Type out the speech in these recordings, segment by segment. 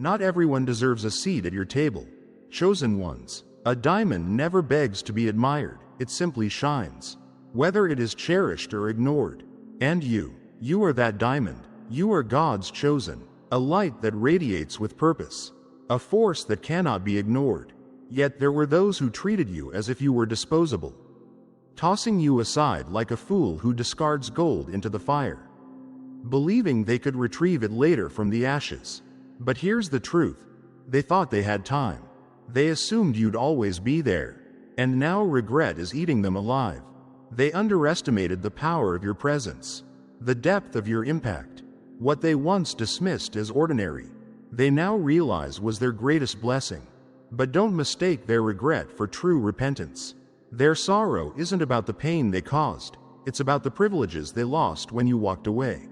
Not everyone deserves a seat at your table. Chosen ones. A diamond never begs to be admired, it simply shines, whether it is cherished or ignored. And you are that diamond. You are God's chosen, a light that radiates with purpose, a force that cannot be ignored. Yet there were those who treated you as if you were disposable, tossing you aside like a fool who discards gold into the fire, believing they could retrieve it later from the ashes. But here's the truth. They thought they had time. They assumed you'd always be there. And now regret is eating them alive. They underestimated the power of your presence, the depth of your impact. What they once dismissed as ordinary, they now realize was their greatest blessing. But don't mistake their regret for true repentance. Their sorrow isn't about the pain they caused, it's about the privileges they lost when you walked away.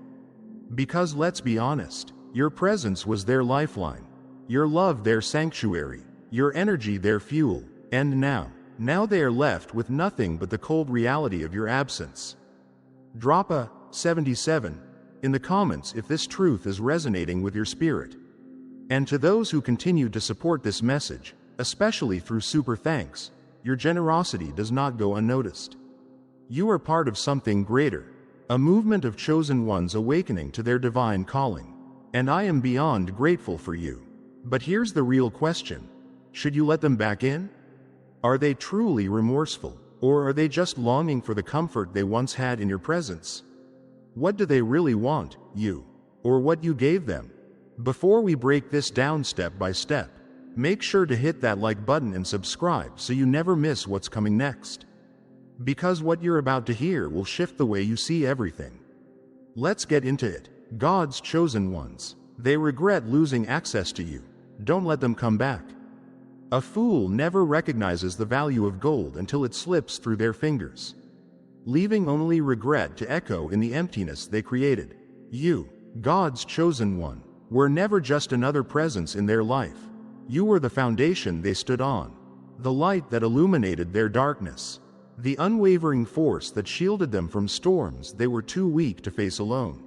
Because let's be honest, your presence was their lifeline, your love their sanctuary, your energy their fuel, and now they are left with nothing but the cold reality of your absence. Drop a 77 in the comments if this truth is resonating with your spirit. And to those who continue to support this message, especially through super thanks, your generosity does not go unnoticed. You are part of something greater, a movement of chosen ones awakening to their divine calling. And I am beyond grateful for you. But here's the real question. Should you let them back in? Are they truly remorseful, or are they just longing for the comfort they once had in your presence? What do they really want, you, or what you gave them? Before we break this down step by step, make sure to hit that like button and subscribe so you never miss what's coming next. Because what you're about to hear will shift the way you see everything. Let's get into it. God's chosen ones. They regret losing access to you. Don't let them come back. A fool never recognizes the value of gold until it slips through their fingers, leaving only regret to echo in the emptiness they created. You, God's chosen one, were never just another presence in their life. You were the foundation they stood on, the light that illuminated their darkness, the unwavering force that shielded them from storms they were too weak to face alone.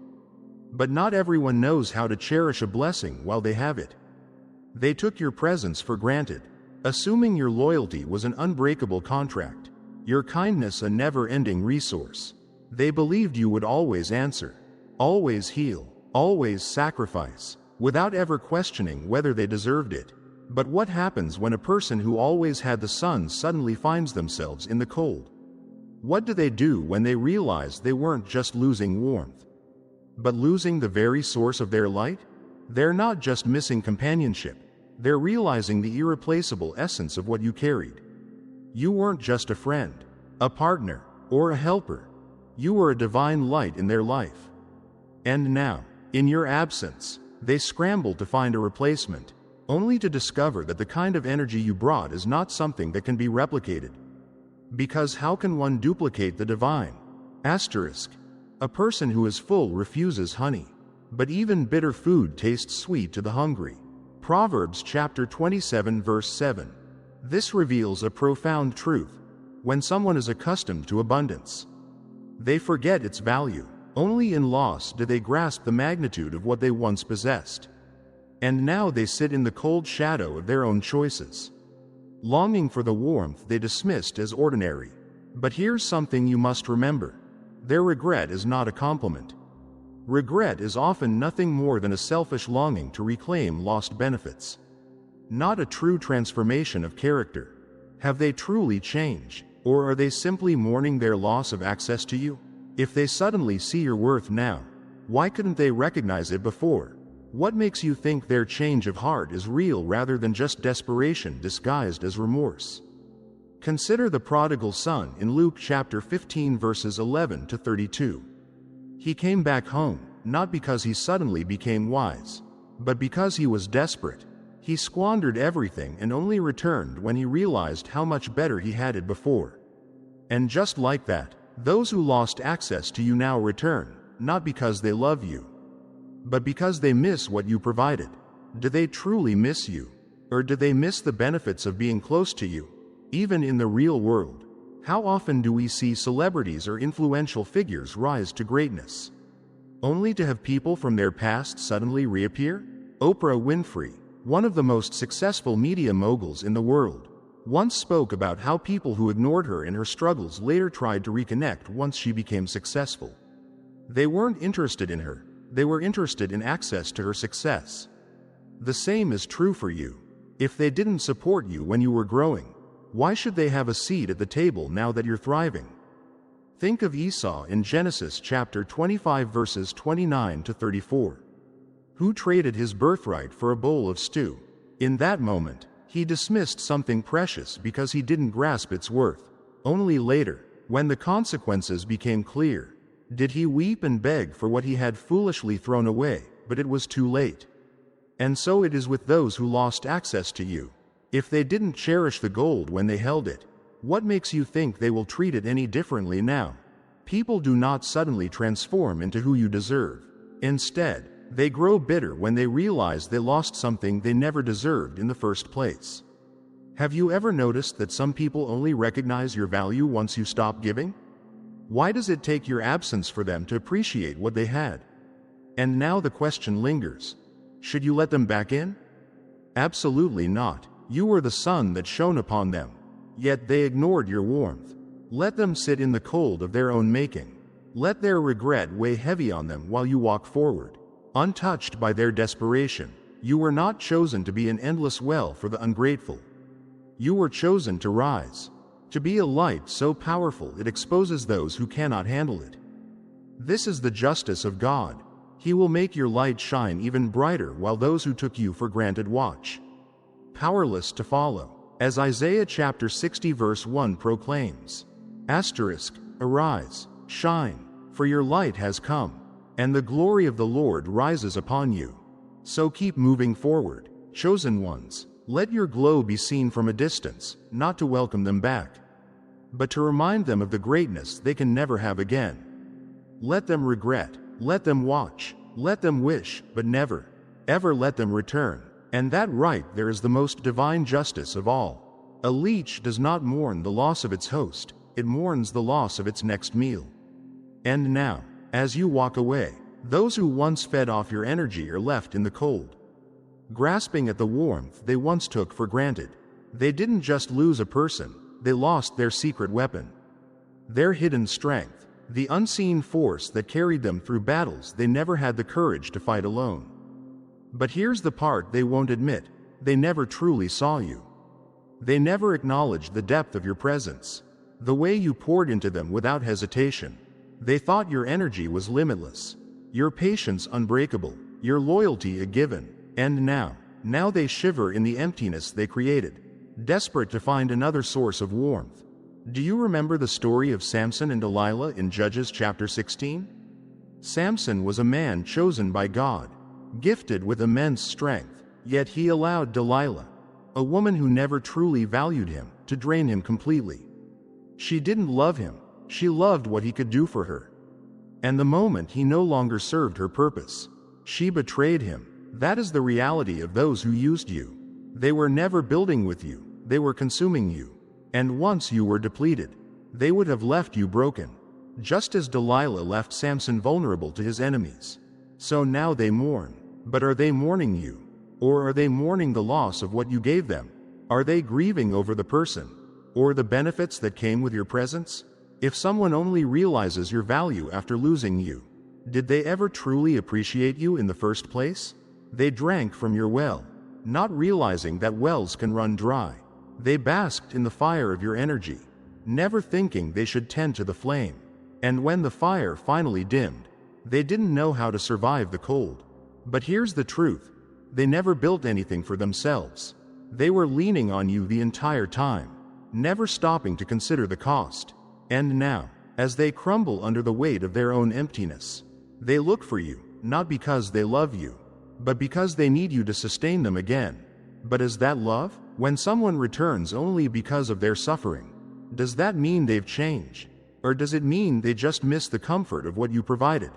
But not everyone knows how to cherish a blessing while they have it. They took your presence for granted, assuming your loyalty was an unbreakable contract, your kindness a never-ending resource. They believed you would always answer, always heal, always sacrifice, without ever questioning whether they deserved it. But what happens when a person who always had the sun suddenly finds themselves in the cold? What do they do when they realize they weren't just losing warmth, but losing the very source of their light? They're not just missing companionship, they're realizing the irreplaceable essence of what you carried. You weren't just a friend, a partner, or a helper. You were a divine light in their life. And now, in your absence, they scramble to find a replacement, only to discover that the kind of energy you brought is not something that can be replicated. Because how can one duplicate the divine? Asterisk. A person who is full refuses honey, but even bitter food tastes sweet to the hungry. Proverbs chapter 27 verse 7. This reveals a profound truth. When someone is accustomed to abundance, they forget its value. Only in loss do they grasp the magnitude of what they once possessed. And now they sit in the cold shadow of their own choices, longing for the warmth they dismissed as ordinary. But here's something you must remember. Their regret is not a compliment. Regret is often nothing more than a selfish longing to reclaim lost benefits, not a true transformation of character. Have they truly changed, or are they simply mourning their loss of access to you? If they suddenly see your worth now, why couldn't they recognize it before? What makes you think their change of heart is real rather than just desperation disguised as remorse? Consider the prodigal son in Luke chapter 15 verses 11 to 32. He came back home, not because he suddenly became wise, but because he was desperate. He squandered everything and only returned when he realized how much better he had it before. And just like that, those who lost access to you now return, not because they love you, but because they miss what you provided. Do they truly miss you? Or do they miss the benefits of being close to you? Even in the real world, how often do we see celebrities or influential figures rise to greatness, only to have people from their past suddenly reappear? Oprah Winfrey, one of the most successful media moguls in the world, once spoke about how people who ignored her in her struggles later tried to reconnect once she became successful. They weren't interested in her, they were interested in access to her success. The same is true for you. If they didn't support you when you were growing, why should they have a seat at the table now that you're thriving? Think of Esau in Genesis chapter 25 verses 29 to 34. Who traded his birthright for a bowl of stew? In that moment, he dismissed something precious because he didn't grasp its worth. Only later, when the consequences became clear, did he weep and beg for what he had foolishly thrown away, but it was too late. And so it is with those who lost access to you. If they didn't cherish the gold when they held it, what makes you think they will treat it any differently now? People do not suddenly transform into who you deserve. Instead, they grow bitter when they realize they lost something they never deserved in the first place. Have you ever noticed that some people only recognize your value once you stop giving? Why does it take your absence for them to appreciate what they had? And now the question lingers. Should you let them back in? Absolutely not. You were the sun that shone upon them, yet they ignored your warmth. Let them sit in the cold of their own making. Let their regret weigh heavy on them while you walk forward. Untouched by their desperation, you were not chosen to be an endless well for the ungrateful. You were chosen to rise, to be a light so powerful it exposes those who cannot handle it. This is the justice of God. He will make your light shine even brighter while those who took you for granted watch, powerless to follow. As Isaiah chapter 60 verse 1 proclaims, Arise, shine, for your light has come, and the glory of the Lord rises upon you. So keep moving forward, chosen ones. Let your glow be seen from a distance, not to welcome them back, but to remind them of the greatness they can never have again. Let them regret, let them watch, let them wish, but never, ever let them return. And that right there is the most divine justice of all. A leech does not mourn the loss of its host, it mourns the loss of its next meal. And now, as you walk away, those who once fed off your energy are left in the cold, grasping at the warmth they once took for granted. They didn't just lose a person, they lost their secret weapon, their hidden strength, the unseen force that carried them through battles they never had the courage to fight alone. But here's the part they won't admit: they never truly saw you. They never acknowledged the depth of your presence, the way you poured into them without hesitation. They thought your energy was limitless, your patience unbreakable, your loyalty a given. And now they shiver in the emptiness they created, desperate to find another source of warmth. Do you remember the story of Samson and Delilah in Judges chapter 16? Samson was a man chosen by God, gifted with immense strength, yet he allowed Delilah, a woman who never truly valued him, to drain him completely. She didn't love him, she loved what he could do for her. And the moment he no longer served her purpose, she betrayed him. That is the reality of those who used you. They were never building with you, they were consuming you. And once you were depleted, they would have left you broken, just as Delilah left Samson vulnerable to his enemies. So now they mourn. But are they mourning you? Or are they mourning the loss of what you gave them? Are they grieving over the person, or the benefits that came with your presence? If someone only realizes your value after losing you, did they ever truly appreciate you in the first place? They drank from your well, not realizing that wells can run dry. They basked in the fire of your energy, never thinking they should tend to the flame. And when the fire finally dimmed, they didn't know how to survive the cold. But here's the truth: they never built anything for themselves. They were leaning on you the entire time, never stopping to consider the cost. And now, as they crumble under the weight of their own emptiness, they look for you, not because they love you, but because they need you to sustain them again. But is that love? When someone returns only because of their suffering, does that mean they've changed? Or does it mean they just miss the comfort of what you provided?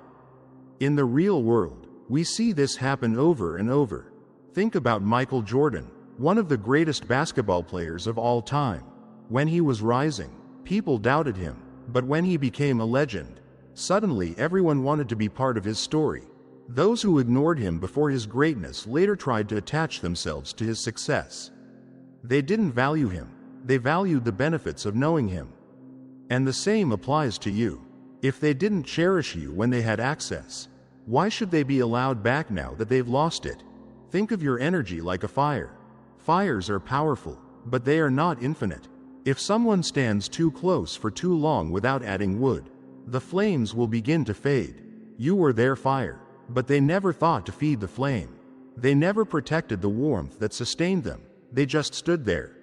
In the real world, we see this happen over and over. Think about Michael Jordan, one of the greatest basketball players of all time. When he was rising, people doubted him, but when he became a legend, suddenly everyone wanted to be part of his story. Those who ignored him before his greatness later tried to attach themselves to his success. They didn't value him, they valued the benefits of knowing him. And the same applies to you. If they didn't cherish you when they had access, why should they be allowed back now that they've lost it? Think of your energy like a fire. Fires are powerful, but they are not infinite. If someone stands too close for too long without adding wood, the flames will begin to fade. You were their fire, but they never thought to feed the flame. They never protected the warmth that sustained them. They just stood there,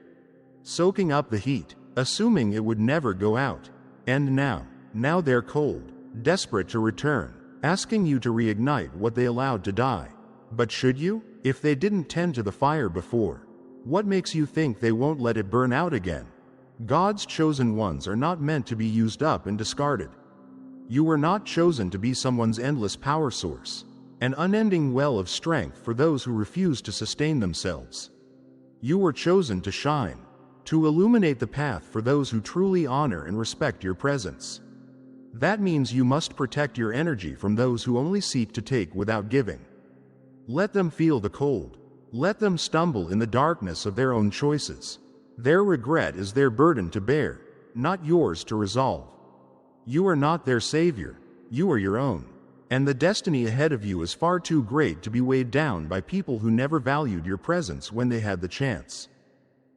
soaking up the heat, assuming it would never go out. And now they're cold, desperate to return, asking you to reignite what they allowed to die. But should you? If they didn't tend to the fire before, what makes you think they won't let it burn out again? God's chosen ones are not meant to be used up and discarded. You were not chosen to be someone's endless power source, an unending well of strength for those who refuse to sustain themselves. You were chosen to shine, to illuminate the path for those who truly honor and respect your presence. That means you must protect your energy from those who only seek to take without giving. Let them feel the cold. Let them stumble in the darkness of their own choices. Their regret is their burden to bear, not yours to resolve. You are not their savior, you are your own. And the destiny ahead of you is far too great to be weighed down by people who never valued your presence when they had the chance.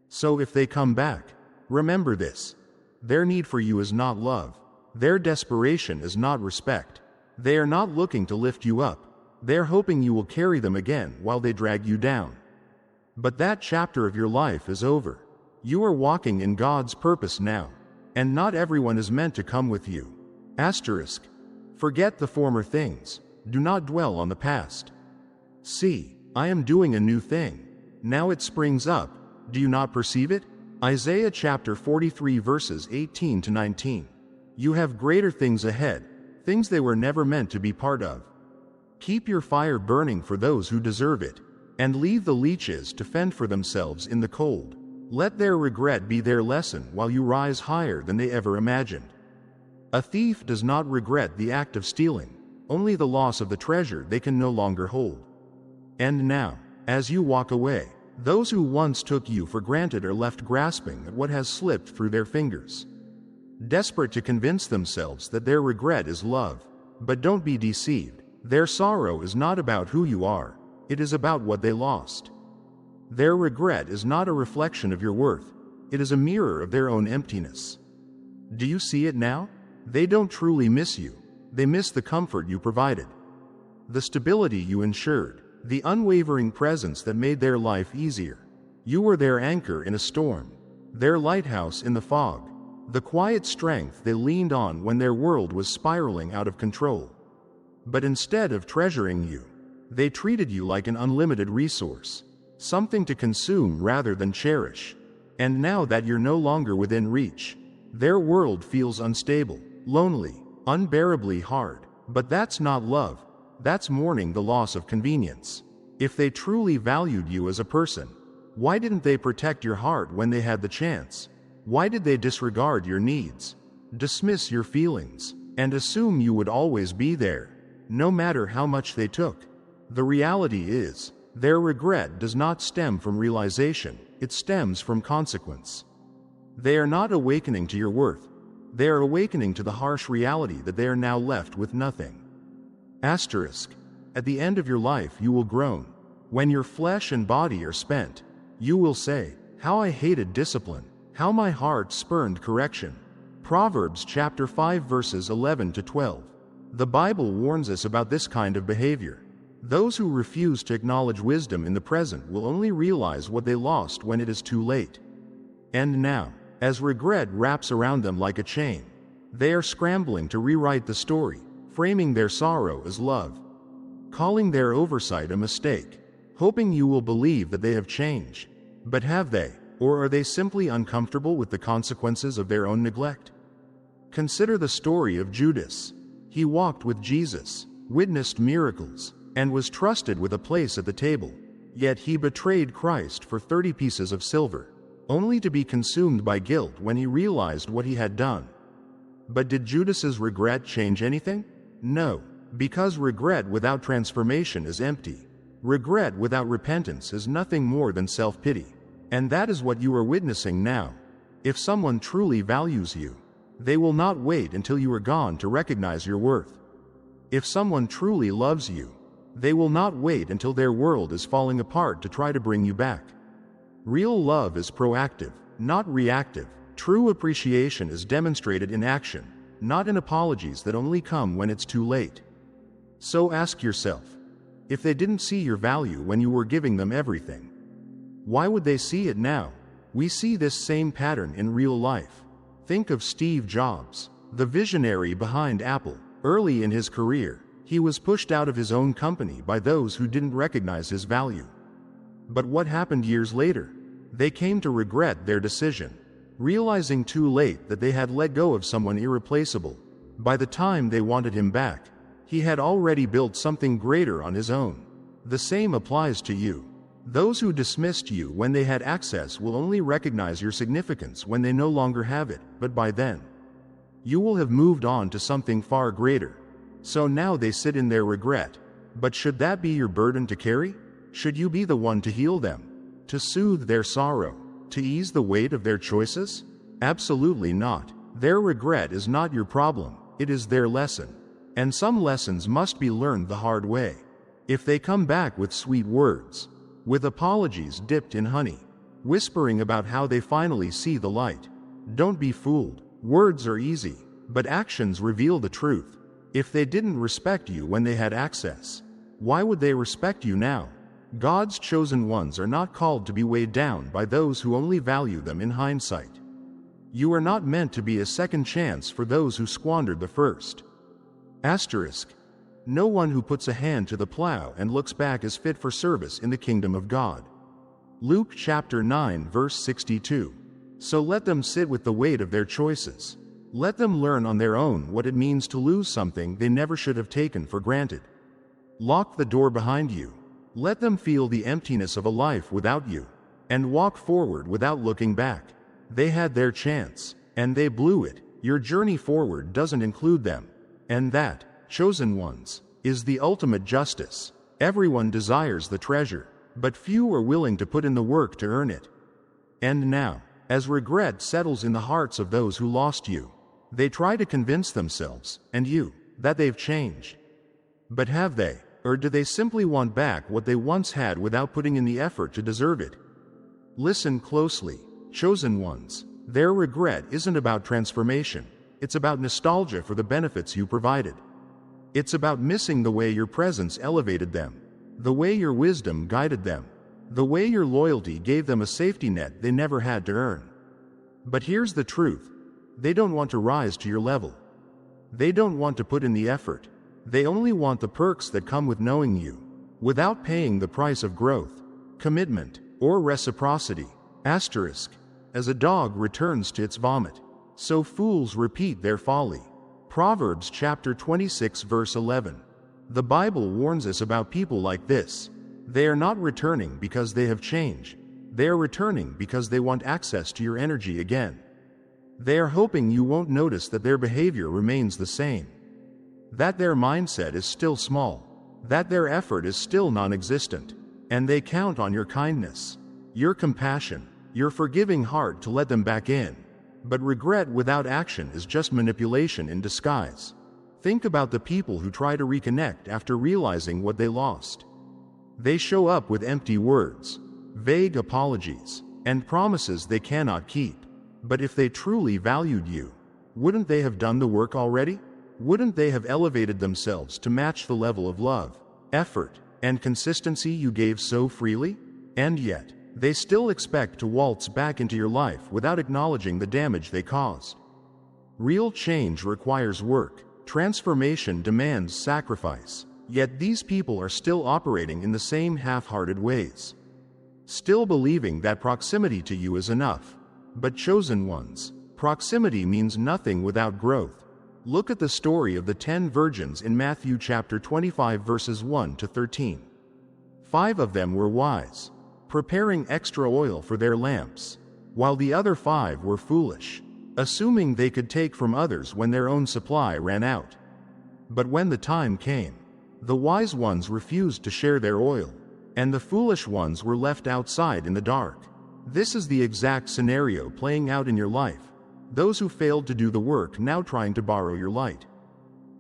So if they come back, remember this. Their need for you is not love. Their desperation is not respect. They are not looking to lift you up. They are hoping you will carry them again while they drag you down. But that chapter of your life is over. You are walking in God's purpose now, and not everyone is meant to come with you. Asterisk. Forget the former things. Do not dwell on the past. See, I am doing a new thing. Now it springs up. Do you not perceive it? Isaiah chapter 43 verses 18 to 19. You have greater things ahead, things they were never meant to be part of. Keep your fire burning for those who deserve it, and leave the leeches to fend for themselves in the cold. Let their regret be their lesson while you rise higher than they ever imagined. A thief does not regret the act of stealing, only the loss of the treasure they can no longer hold. And now, as you walk away, those who once took you for granted are left grasping at what has slipped through their fingers, desperate to convince themselves that their regret is love. But don't be deceived. Their sorrow is not about who you are, it is about what they lost. Their regret is not a reflection of your worth, it is a mirror of their own emptiness. Do you see it now? They don't truly miss you, they miss the comfort you provided, the stability you ensured, the unwavering presence that made their life easier. You were their anchor in a storm, their lighthouse in the fog, the quiet strength they leaned on when their world was spiraling out of control. But instead of treasuring you, they treated you like an unlimited resource, something to consume rather than cherish. And now that you're no longer within reach, their world feels unstable, lonely, unbearably hard. But that's not love, that's mourning the loss of convenience. If they truly valued you as a person, why didn't they protect your heart when they had the chance? Why did they disregard your needs, dismiss your feelings, and assume you would always be there, no matter how much they took? The reality is, their regret does not stem from realization, it stems from consequence. They are not awakening to your worth, they are awakening to the harsh reality that they are now left with nothing. Asterisk. At the end of your life you will groan. When your flesh and body are spent, you will say, "How I hated discipline, how my heart spurned correction." Proverbs chapter 5 verses 11 to 12. The Bible warns us about this kind of behavior. Those who refuse to acknowledge wisdom in the present will only realize what they lost when it is too late. And now, as regret wraps around them like a chain, they are scrambling to rewrite the story, framing their sorrow as love, calling their oversight a mistake, hoping you will believe that they have changed. But have they, or are they simply uncomfortable with the consequences of their own neglect? Consider the story of Judas. He walked with Jesus, witnessed miracles, and was trusted with a place at the table. Yet he betrayed Christ for 30 pieces of silver, only to be consumed by guilt when he realized what he had done. But did Judas's regret change anything? No. Because regret without transformation is empty. Regret without repentance is nothing more than self-pity. And that is what you are witnessing now. If someone truly values you, they will not wait until you are gone to recognize your worth. If someone truly loves you, they will not wait until their world is falling apart to try to bring you back. Real love is proactive, not reactive. True appreciation is demonstrated in action, not in apologies that only come when it's too late. So ask yourself, if they didn't see your value when you were giving them everything, why would they see it now? We see this same pattern in real life. Think of Steve Jobs, the visionary behind Apple. Early in his career, he was pushed out of his own company by those who didn't recognize his value. But what happened years later? They came to regret their decision, realizing too late that they had let go of someone irreplaceable. By the time they wanted him back, he had already built something greater on his own. The same applies to you. Those who dismissed you when they had access will only recognize your significance when they no longer have it, but by then, you will have moved on to something far greater. So now they sit in their regret. But should that be your burden to carry? Should you be the one to heal them, to soothe their sorrow, to ease the weight of their choices? Absolutely not. Their regret is not your problem, it is their lesson. And some lessons must be learned the hard way. If they come back with sweet words, with apologies dipped in honey, whispering about how they finally see the light, don't be fooled. Words are easy, but actions reveal the truth. If they didn't respect you when they had access, why would they respect you now? God's chosen ones are not called to be weighed down by those who only value them in hindsight. You are not meant to be a second chance for those who squandered the first. Asterisk. No one who puts a hand to the plow and looks back is fit for service in the kingdom of God. Luke chapter 9 verse 62. So let them sit with the weight of their choices. Let them learn on their own what it means to lose something they never should have taken for granted. Lock the door behind you. Let them feel the emptiness of a life without you, and walk forward without looking back. They had their chance, and they blew it. Your journey forward doesn't include them. And that, chosen ones, is the ultimate justice. Everyone desires the treasure, but few are willing to put in the work to earn it. And now, as regret settles in the hearts of those who lost you, they try to convince themselves, and you, that they've changed. But have they? Or do they simply want back what they once had without putting in the effort to deserve it? Listen closely, chosen ones. Their regret isn't about transformation. It's about nostalgia for the benefits you provided. It's about missing the way your presence elevated them, the way your wisdom guided them, the way your loyalty gave them a safety net they never had to earn. But here's the truth. They don't want to rise to your level. They don't want to put in the effort. They only want the perks that come with knowing you, without paying the price of growth, commitment, or reciprocity. Asterisk. As a dog returns to its vomit, so fools repeat their folly. Proverbs chapter 26 verse 11. The Bible warns us about people like this. They are not returning because they have changed. They are returning because they want access to your energy again. They are hoping you won't notice that their behavior remains the same, that their mindset is still small, that their effort is still non-existent, and they count on your kindness, your compassion, your forgiving heart to let them back in. But regret without action is just manipulation in disguise. Think about the people who try to reconnect after realizing what they lost. They show up with empty words, vague apologies, and promises they cannot keep. But if they truly valued you, wouldn't they have done the work already? Wouldn't they have elevated themselves to match the level of love, effort, and consistency you gave so freely? And yet, they still expect to waltz back into your life without acknowledging the damage they caused. Real change requires work. Transformation demands sacrifice. Yet these people are still operating in the same half-hearted ways, still believing that proximity to you is enough. But chosen ones, proximity means nothing without growth. Look at the story of the 10 virgins in Matthew chapter 25 verses 1 to 13. 5 of them were wise, preparing extra oil for their lamps, while the other 5 were foolish, assuming they could take from others when their own supply ran out. But when the time came, the wise ones refused to share their oil, and the foolish ones were left outside in the dark. This is the exact scenario playing out in your life. Those who failed to do the work now trying to borrow your light.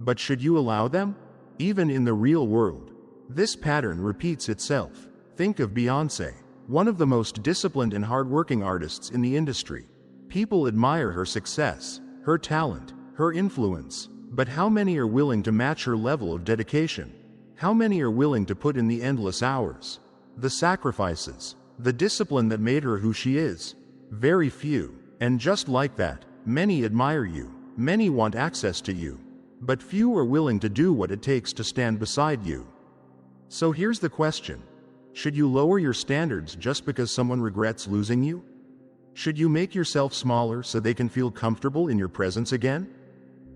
But should you allow them? Even in the real world, this pattern repeats itself. Think of Beyoncé, one of the most disciplined and hardworking artists in the industry. People admire her success, her talent, her influence. But how many are willing to match her level of dedication? How many are willing to put in the endless hours, the sacrifices, the discipline that made her who she is? Very few. And just like that, many admire you, many want access to you, but few are willing to do what it takes to stand beside you. So here's the question. Should you lower your standards just because someone regrets losing you? Should you make yourself smaller so they can feel comfortable in your presence again?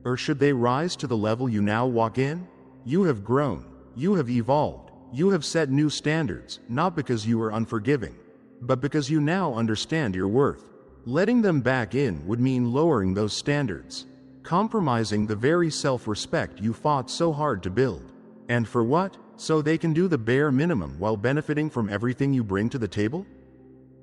Or should they rise to the level you now walk in? You have grown, you have evolved, you have set new standards, not because you are unforgiving, but because you now understand your worth. Letting them back in would mean lowering those standards, compromising the very self-respect you fought so hard to build. And for what? So they can do the bare minimum while benefiting from everything you bring to the table?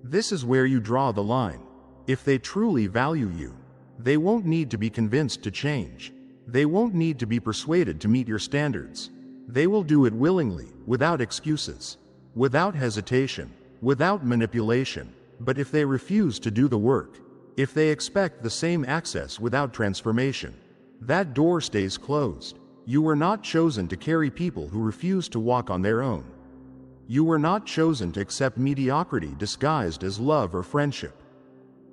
This is where you draw the line. If they truly value you, they won't need to be convinced to change. They won't need to be persuaded to meet your standards. They will do it willingly, without excuses, without hesitation, without manipulation. But if they refuse to do the work, if they expect the same access without transformation, that door stays closed. You were not chosen to carry people who refuse to walk on their own. You were not chosen to accept mediocrity disguised as love or friendship.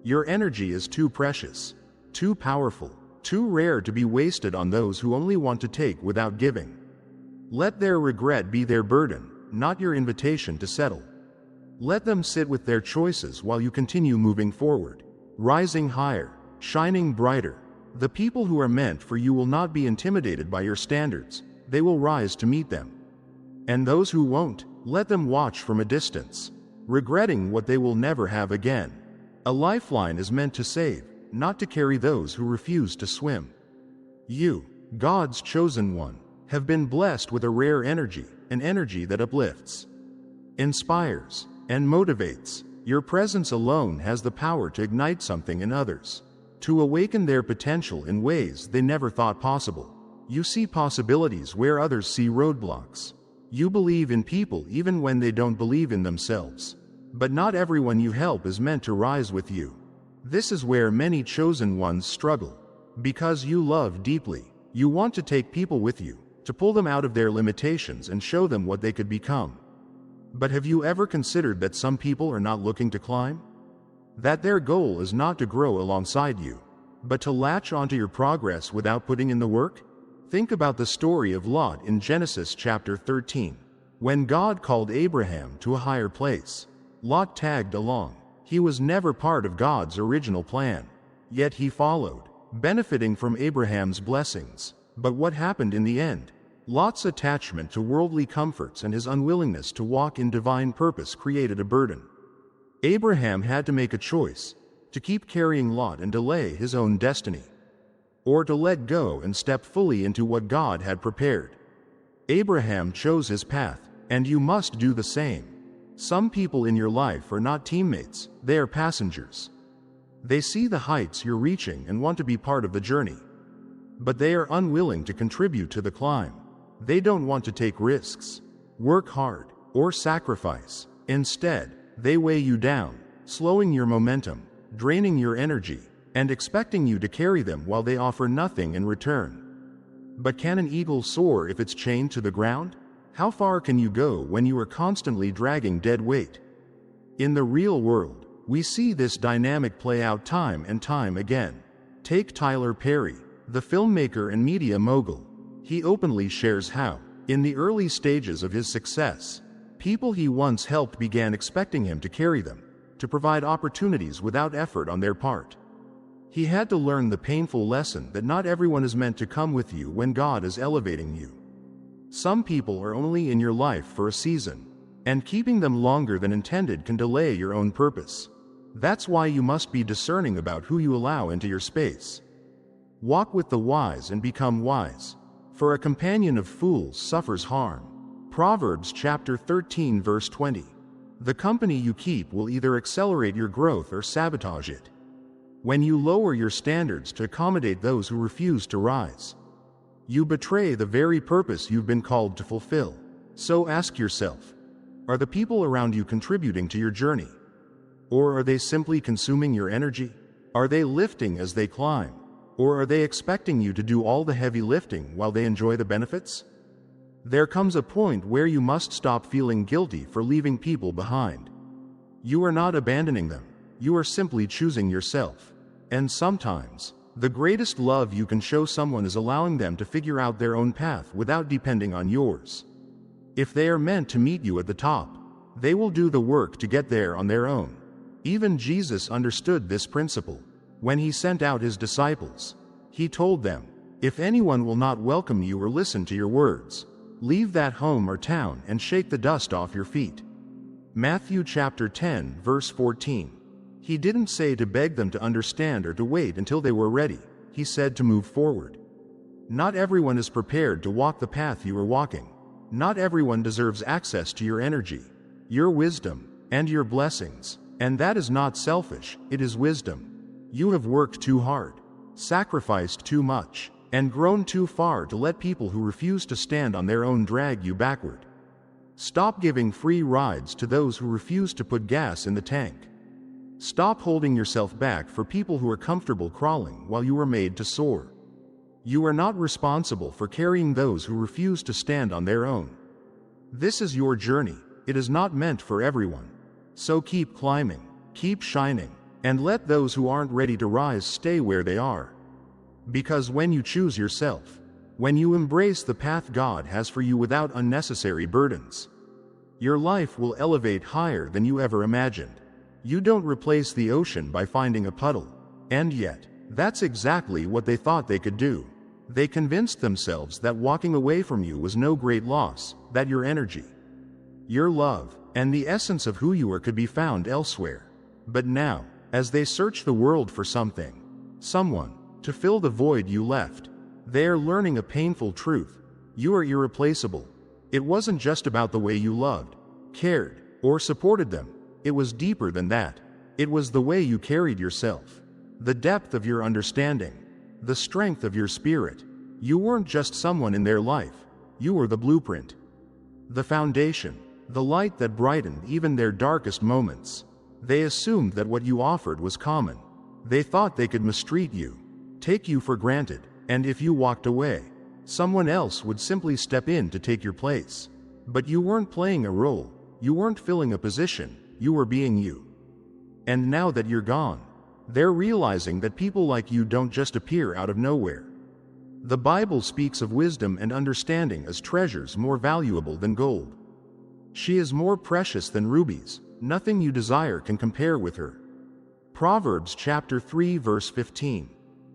Your energy is too precious, too powerful, too rare to be wasted on those who only want to take without giving. Let their regret be their burden, not your invitation to settle. Let them sit with their choices while you continue moving forward, rising higher, shining brighter. The people who are meant for you will not be intimidated by your standards, they will rise to meet them. And those who won't, let them watch from a distance, regretting what they will never have again. A lifeline is meant to save, not to carry those who refuse to swim. You, God's chosen one, have been blessed with a rare energy, an energy that uplifts, inspires, and motivates. Your presence alone has the power to ignite something in others, to awaken their potential in ways they never thought possible. You see possibilities where others see roadblocks. You believe in people even when they don't believe in themselves. But not everyone you help is meant to rise with you. This is where many chosen ones struggle. Because you love deeply, you want to take people with you, to pull them out of their limitations and show them what they could become. But have you ever considered that some people are not looking to climb? That their goal is not to grow alongside you, but to latch onto your progress without putting in the work? Think about the story of Lot in Genesis chapter 13. When God called Abraham to a higher place, Lot tagged along. He was never part of God's original plan. Yet he followed, benefiting from Abraham's blessings. But what happened in the end? Lot's attachment to worldly comforts and his unwillingness to walk in divine purpose created a burden. Abraham had to make a choice, to keep carrying Lot and delay his own destiny, or to let go and step fully into what God had prepared. Abraham chose his path, and you must do the same. Some people in your life are not teammates, they are passengers. They see the heights you're reaching and want to be part of the journey, but they are unwilling to contribute to the climb. They don't want to take risks, work hard, or sacrifice. Instead, they weigh you down, slowing your momentum, draining your energy, and expecting you to carry them while they offer nothing in return. But can an eagle soar if it's chained to the ground? How far can you go when you are constantly dragging dead weight? In the real world, we see this dynamic play out time and time again. Take Tyler Perry, the filmmaker and media mogul. He openly shares how, in the early stages of his success, people he once helped began expecting him to carry them, to provide opportunities without effort on their part. He had to learn the painful lesson that not everyone is meant to come with you when God is elevating you. Some people are only in your life for a season, and keeping them longer than intended can delay your own purpose. That's why you must be discerning about who you allow into your space. Walk with the wise and become wise. for a companion of fools suffers harm. Proverbs chapter 13 verse 20. The company you keep will either accelerate your growth or sabotage it. When you lower your standards to accommodate those who refuse to rise, you betray the very purpose you've been called to fulfill. So ask yourself, are the people around you contributing to your journey? Or are they simply consuming your energy? Are they lifting as they climb? Or are they expecting you to do all the heavy lifting while they enjoy the benefits? There comes a point where you must stop feeling guilty for leaving people behind. You are not abandoning them, you are simply choosing yourself. And sometimes, the greatest love you can show someone is allowing them to figure out their own path without depending on yours. If they are meant to meet you at the top, they will do the work to get there on their own. Even Jesus understood this principle. When he sent out his disciples, he told them, "If anyone will not welcome you or listen to your words, leave that home or town and shake the dust off your feet." Matthew chapter 10 verse 14. He didn't say to beg them to understand or to wait until they were ready. He said to move forward. Not everyone is prepared to walk the path you are walking. Not everyone deserves access to your energy, your wisdom, and your blessings. And that is not selfish, it is wisdom. You have worked too hard, sacrificed too much, and grown too far to let people who refuse to stand on their own drag you backward. Stop giving free rides to those who refuse to put gas in the tank. Stop holding yourself back for people who are comfortable crawling while you are made to soar. You are not responsible for carrying those who refuse to stand on their own. This is your journey, it is not meant for everyone. So keep climbing, keep shining, and let those who aren't ready to rise stay where they are. Because when you choose yourself, when you embrace the path God has for you without unnecessary burdens, your life will elevate higher than you ever imagined. You don't replace the ocean by finding a puddle. And yet, that's exactly what they thought they could do. They convinced themselves that walking away from you was no great loss, that your energy, your love, and the essence of who you are could be found elsewhere. But now, as they search the world for something, someone, to fill the void you left, they are learning a painful truth. You are irreplaceable. It wasn't just about the way you loved, cared, or supported them. It was deeper than that. It was the way you carried yourself, the depth of your understanding, the strength of your spirit. You weren't just someone in their life. You were the blueprint, the foundation, the light that brightened even their darkest moments. They assumed that what you offered was common. They thought they could mistreat you, take you for granted, and if you walked away, someone else would simply step in to take your place. But you weren't playing a role, you weren't filling a position, you were being you. And now that you're gone, they're realizing that people like you don't just appear out of nowhere. The Bible speaks of wisdom and understanding as treasures more valuable than gold. She is more precious than rubies. Nothing you desire can compare with her. Proverbs chapter 3 verse 15.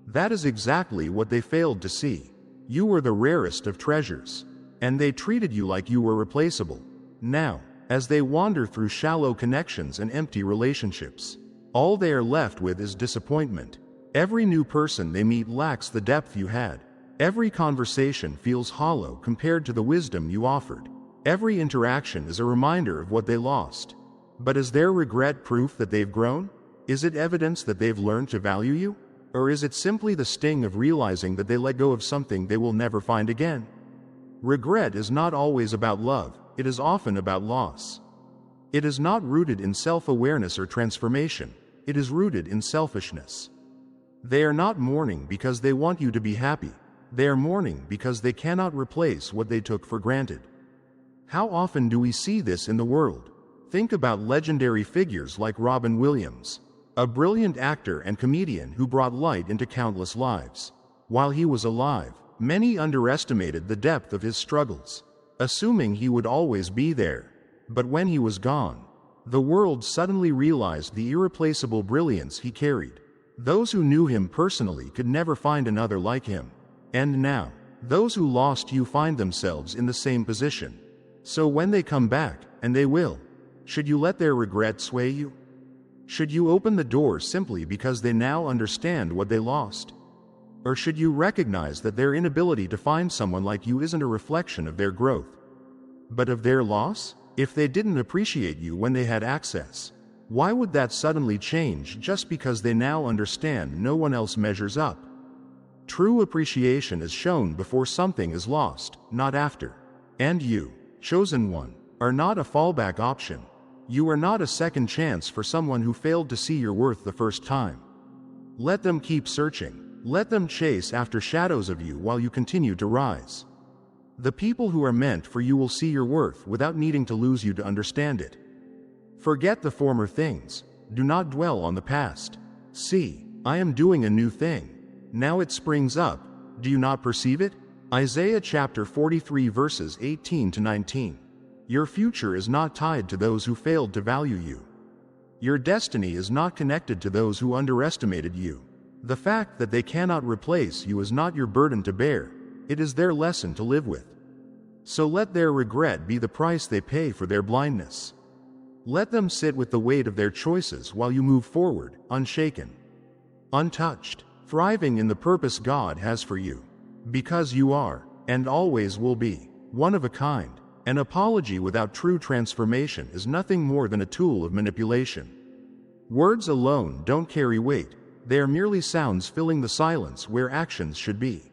That is exactly what they failed to see. You were the rarest of treasures, and they treated you like you were replaceable. Now, as they wander through shallow connections and empty relationships, all they are left with is disappointment. Every new person they meet lacks the depth you had. Every conversation feels hollow compared to the wisdom you offered. Every interaction is a reminder of what they lost. But is their regret proof that they've grown? Is it evidence that they've learned to value you? Or is it simply the sting of realizing that they let go of something they will never find again? Regret is not always about love, it is often about loss. It is not rooted in self-awareness or transformation, it is rooted in selfishness. They are not mourning because they want you to be happy. They are mourning because they cannot replace what they took for granted. How often do we see this in the world? Think about legendary figures like Robin Williams, a brilliant actor and comedian who brought light into countless lives. While he was alive, many underestimated the depth of his struggles, assuming he would always be there. But when he was gone, the world suddenly realized the irreplaceable brilliance he carried. Those who knew him personally could never find another like him. And now, those who lost you find themselves in the same position. So when they come back, and they will, should you let their regret sway you? Should you open the door simply because they now understand what they lost? Or should you recognize that their inability to find someone like you isn't a reflection of their growth, but of their loss? If they didn't appreciate you when they had access, why would that suddenly change just because they now understand no one else measures up? True appreciation is shown before something is lost, not after. And you, chosen one, are not a fallback option. You are not a second chance for someone who failed to see your worth the first time. Let them keep searching. Let them chase after shadows of you while you continue to rise. The people who are meant for you will see your worth without needing to lose you to understand it. Forget the former things. Do not dwell on the past. See, I am doing a new thing. Now it springs up. Do you not perceive it? Isaiah chapter 43 verses 18 to 19. Your future is not tied to those who failed to value you. Your destiny is not connected to those who underestimated you. The fact that they cannot replace you is not your burden to bear. It is their lesson to live with. So let their regret be the price they pay for their blindness. Let them sit with the weight of their choices while you move forward, unshaken, untouched, thriving in the purpose God has for you. Because you are, and always will be, one of a kind. An apology without true transformation is nothing more than a tool of manipulation. Words alone don't carry weight. They are merely sounds filling the silence where actions should be.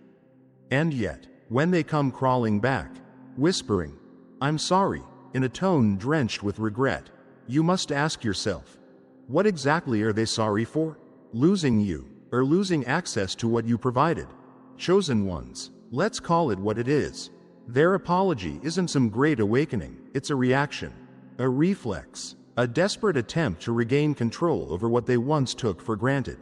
And yet, when they come crawling back, whispering, "I'm sorry," in a tone drenched with regret, you must ask yourself, what exactly are they sorry for? Losing you, or losing access to what you provided? Chosen ones, let's call it what it is. Their apology isn't some great awakening, it's a reaction, a reflex, a desperate attempt to regain control over what they once took for granted.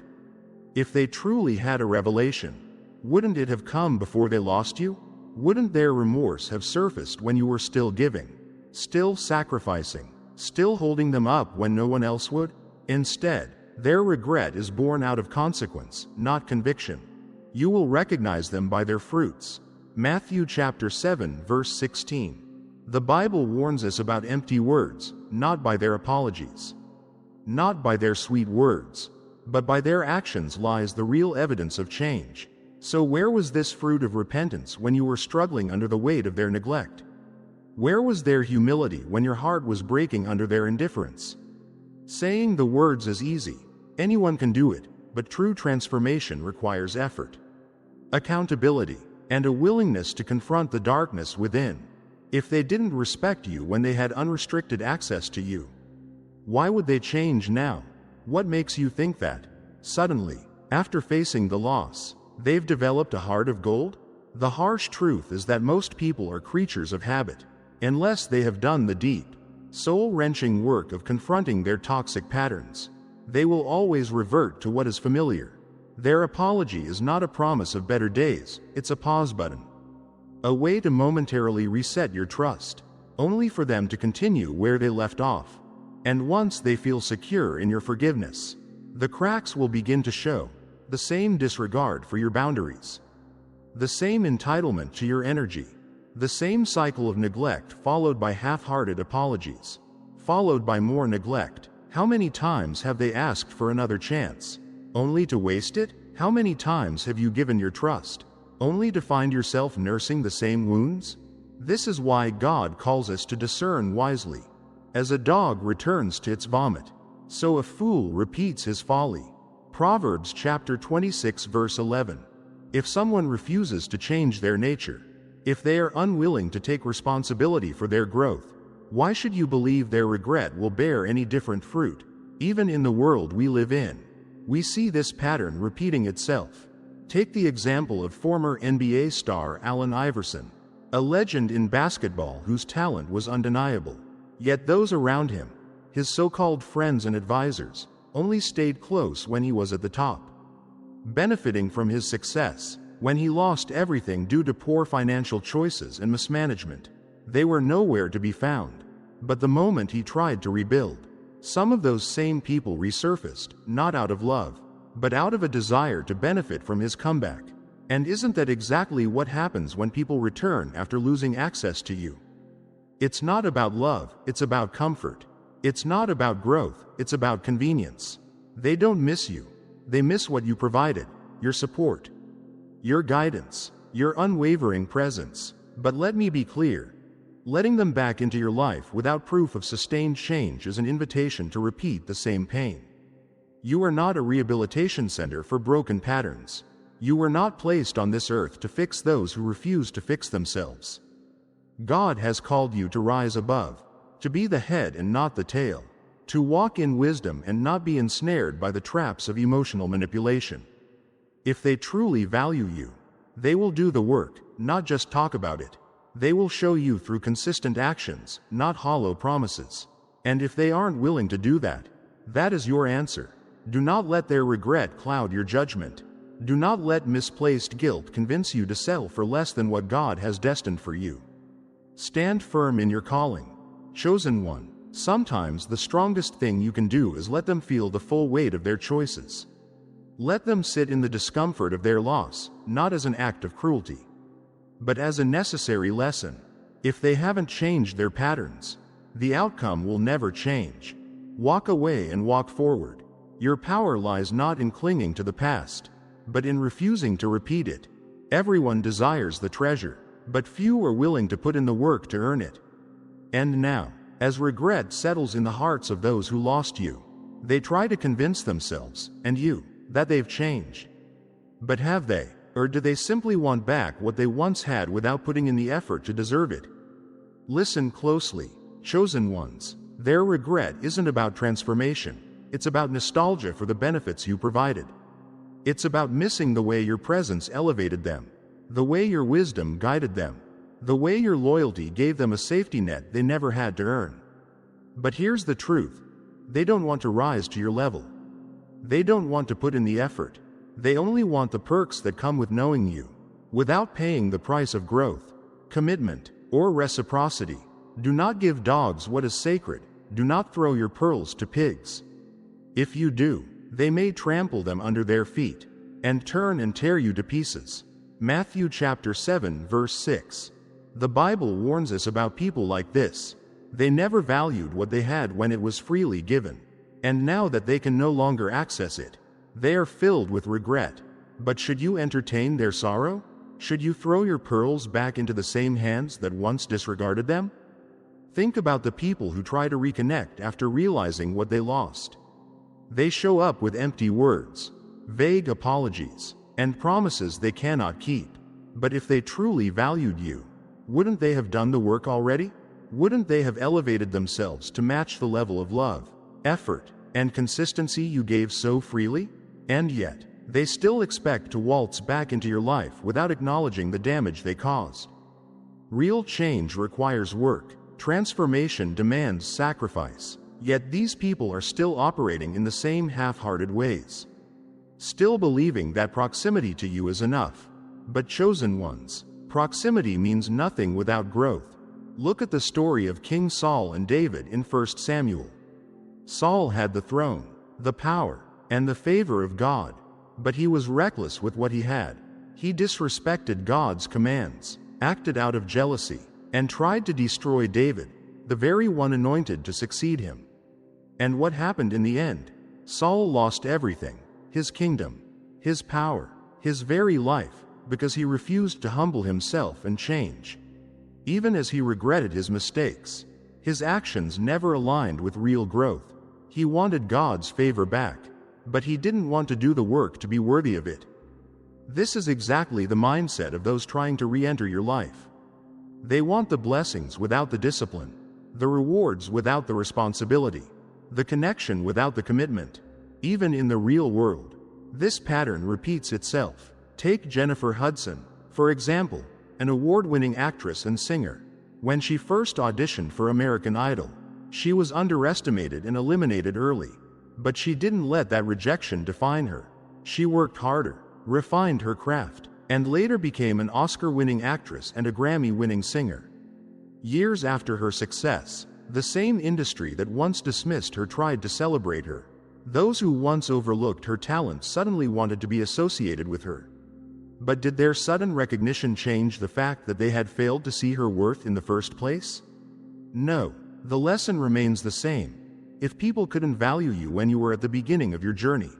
If they truly had a revelation, wouldn't it have come before they lost you? Wouldn't their remorse have surfaced when you were still giving, still sacrificing, still holding them up when no one else would? Instead, their regret is born out of consequence, not conviction. You will recognize them by their fruits. Matthew chapter 7 verse 16. The Bible warns us about empty words, not by their apologies, not by their sweet words, but by their actions lies the real evidence of change. So where was this fruit of repentance when you were struggling under the weight of their neglect? Where was their humility when your heart was breaking under their indifference? Saying the words is easy. Anyone can do it, but true transformation requires effort, accountability, and a willingness to confront the darkness within. If they didn't respect you when they had unrestricted access to you, why would they change now? What makes you think that, suddenly, after facing the loss, they've developed a heart of gold? The harsh truth is that most people are creatures of habit, unless they have done the deep, soul-wrenching work of confronting their toxic patterns. They will always revert to what is familiar. Their apology is not a promise of better days, it's a pause button. A way to momentarily reset your trust, only for them to continue where they left off. And once they feel secure in your forgiveness, the cracks will begin to show. The same disregard for your boundaries, the same entitlement to your energy, the same cycle of neglect followed by half-hearted apologies, followed by more neglect. How many times have they asked for another chance, only to waste it? How many times have you given your trust, only to find yourself nursing the same wounds? This is why God calls us to discern wisely. As a dog returns to its vomit, so a fool repeats his folly. Proverbs chapter 26 verse 11. If someone refuses to change their nature, if they are unwilling to take responsibility for their growth, why should you believe their regret will bear any different fruit? Even in the world we live in, we see this pattern repeating itself. Take the example of former NBA star Allen Iverson, a legend in basketball whose talent was undeniable. Yet those around him, his so-called friends and advisors, only stayed close when he was at the top, benefiting from his success. When he lost everything due to poor financial choices and mismanagement, they were nowhere to be found. But the moment he tried to rebuild, some of those same people resurfaced, not out of love, but out of a desire to benefit from his comeback. And isn't that exactly what happens when people return after losing access to you? It's not about love, it's about comfort. It's not about growth, it's about convenience. They don't miss you. They miss what you provided, your support, your guidance, your unwavering presence. But let me be clear. Letting them back into your life without proof of sustained change is an invitation to repeat the same pain. You are not a rehabilitation center for broken patterns. You were not placed on this earth to fix those who refuse to fix themselves. God has called you to rise above, to be the head and not the tail, to walk in wisdom and not be ensnared by the traps of emotional manipulation. If they truly value you, they will do the work, not just talk about it. They will show you through consistent actions, not hollow promises. And if they aren't willing to do that, that is your answer. Do not let their regret cloud your judgment. Do not let misplaced guilt convince you to settle for less than what God has destined for you. Stand firm in your calling. Chosen one. Sometimes the strongest thing you can do is let them feel the full weight of their choices. Let them sit in the discomfort of their loss, not as an act of cruelty, but as a necessary lesson. If they haven't changed their patterns, the outcome will never change. Walk away and walk forward. Your power lies not in clinging to the past, but in refusing to repeat it. Everyone desires the treasure, but few are willing to put in the work to earn it. And now, as regret settles in the hearts of those who lost you, they try to convince themselves, and you, that they've changed. But have they? Or do they simply want back what they once had without putting in the effort to deserve it? Listen closely, chosen ones. Their regret isn't about transformation. It's about nostalgia for the benefits you provided. It's about missing the way your presence elevated them, the way your wisdom guided them, the way your loyalty gave them a safety net they never had to earn. But here's the truth. They don't want to rise to your level. They don't want to put in the effort. They only want the perks that come with knowing you, without paying the price of growth, commitment, or reciprocity. Do not give dogs what is sacred. Do not throw your pearls to pigs. If you do, they may trample them under their feet, and turn and tear you to pieces. Matthew chapter 7 verse 6. The Bible warns us about people like this. They never valued what they had when it was freely given, and now that they can no longer access it, they are filled with regret. But should you entertain their sorrow? Should you throw your pearls back into the same hands that once disregarded them? Think about the people who try to reconnect after realizing what they lost. They show up with empty words, vague apologies, and promises they cannot keep. But if they truly valued you, wouldn't they have done the work already? Wouldn't they have elevated themselves to match the level of love, effort, and consistency you gave so freely? And yet, they still expect to waltz back into your life without acknowledging the damage they caused. Real change requires work. Transformation demands sacrifice. Yet these people are still operating in the same half-hearted ways, still believing that proximity to you is enough. But chosen ones, proximity means nothing without growth. Look at the story of King Saul and David in 1 Samuel. Saul had the throne, the power, and the favor of God, but he was reckless with what he had. He disrespected God's commands, acted out of jealousy, and tried to destroy David, the very one anointed to succeed him. And what happened in the end? Saul lost everything, his kingdom, his power, his very life, because he refused to humble himself and change. Even as he regretted his mistakes, his actions never aligned with real growth. He wanted God's favor back, but he didn't want to do the work to be worthy of it. This is exactly the mindset of those trying to re-enter your life. They want the blessings without the discipline, the rewards without the responsibility, the connection without the commitment. Even in the real world, this pattern repeats itself. Take Jennifer Hudson, for example, an award-winning actress and singer. When she first auditioned for American Idol, she was underestimated and eliminated early. But she didn't let that rejection define her. She worked harder, refined her craft, and later became an Oscar-winning actress and a Grammy-winning singer. Years after her success, the same industry that once dismissed her tried to celebrate her. Those who once overlooked her talent suddenly wanted to be associated with her. But did their sudden recognition change the fact that they had failed to see her worth in the first place? No, the lesson remains the same. If people couldn't value you when you were at the beginning of your journey,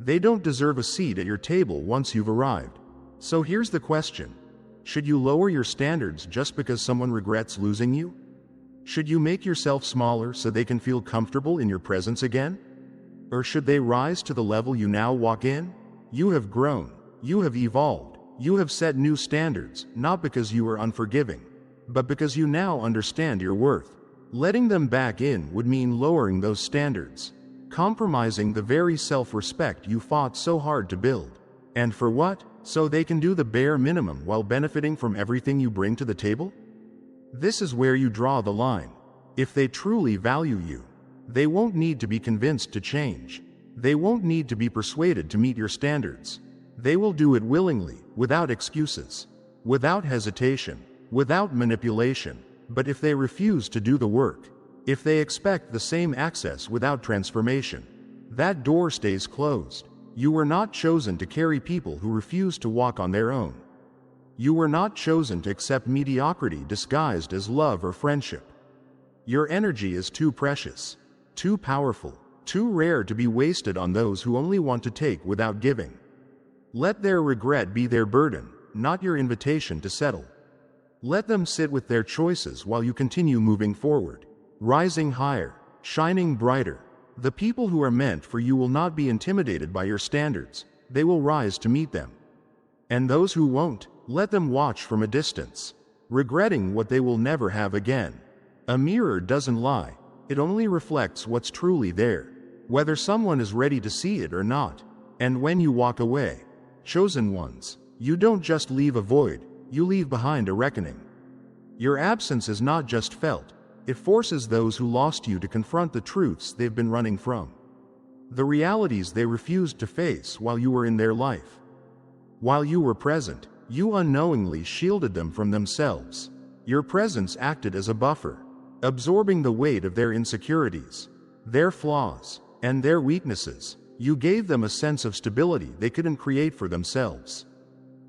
they don't deserve a seat at your table once you've arrived. So here's the question. Should you lower your standards just because someone regrets losing you? Should you make yourself smaller so they can feel comfortable in your presence again? Or should they rise to the level you now walk in? You have grown. You have evolved. You have set new standards, not because you are unforgiving, but because you now understand your worth. Letting them back in would mean lowering those standards, compromising the very self-respect you fought so hard to build. And for what? So they can do the bare minimum while benefiting from everything you bring to the table? This is where you draw the line. If they truly value you, they won't need to be convinced to change. They won't need to be persuaded to meet your standards. They will do it willingly, without excuses, without hesitation, without manipulation. But if they refuse to do the work, if they expect the same access without transformation, that door stays closed. You were not chosen to carry people who refuse to walk on their own. You were not chosen to accept mediocrity disguised as love or friendship. Your energy is too precious, too powerful, too rare to be wasted on those who only want to take without giving. Let their regret be their burden, not your invitation to settle. Let them sit with their choices while you continue moving forward, rising higher, shining brighter. The people who are meant for you will not be intimidated by your standards. They will rise to meet them. And those who won't, let them watch from a distance, regretting what they will never have again. A mirror doesn't lie. It only reflects what's truly there, whether someone is ready to see it or not. And when you walk away, chosen ones, you don't just leave a void, you leave behind a reckoning. Your absence is not just felt, it forces those who lost you to confront the truths they've been running from, the realities they refused to face while you were in their life. While you were present, you unknowingly shielded them from themselves. Your presence acted as a buffer, absorbing the weight of their insecurities, their flaws, and their weaknesses. You gave them a sense of stability they couldn't create for themselves,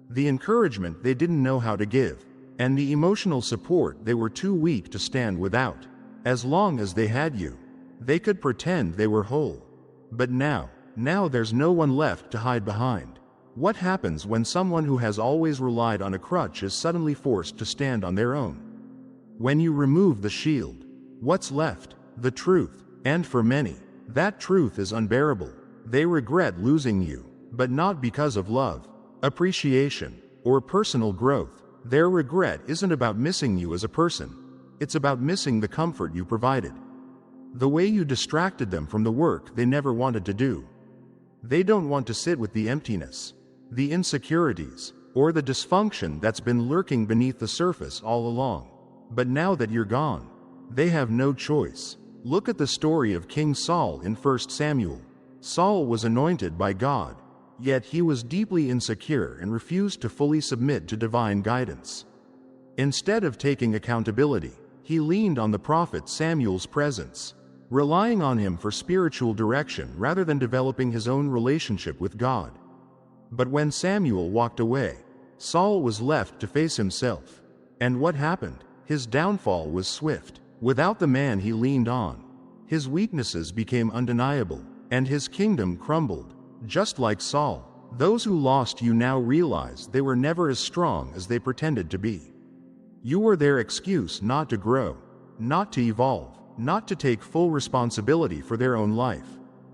the encouragement they didn't know how to give, and the emotional support they were too weak to stand without. As long as they had you, they could pretend they were whole. But now there's no one left to hide behind. What happens when someone who has always relied on a crutch is suddenly forced to stand on their own? When you remove the shield, what's left? The truth. And for many, that truth is unbearable. They regret losing you, but not because of love, appreciation, or personal growth. Their regret isn't about missing you as a person. It's about missing the comfort you provided, the way you distracted them from the work they never wanted to do. They don't want to sit with the emptiness, the insecurities, or the dysfunction that's been lurking beneath the surface all along. But now that you're gone, they have no choice. Look at the story of King Saul in 1 Samuel. Saul was anointed by God, yet he was deeply insecure and refused to fully submit to divine guidance. Instead of taking accountability, he leaned on the prophet Samuel's presence, relying on him for spiritual direction rather than developing his own relationship with God. But when Samuel walked away, Saul was left to face himself. And what happened? His downfall was swift. Without the man he leaned on, his weaknesses became undeniable, and his kingdom crumbled. Just like Saul, those who lost you now realize they were never as strong as they pretended to be. You were their excuse not to grow, not to evolve, not to take full responsibility for their own life.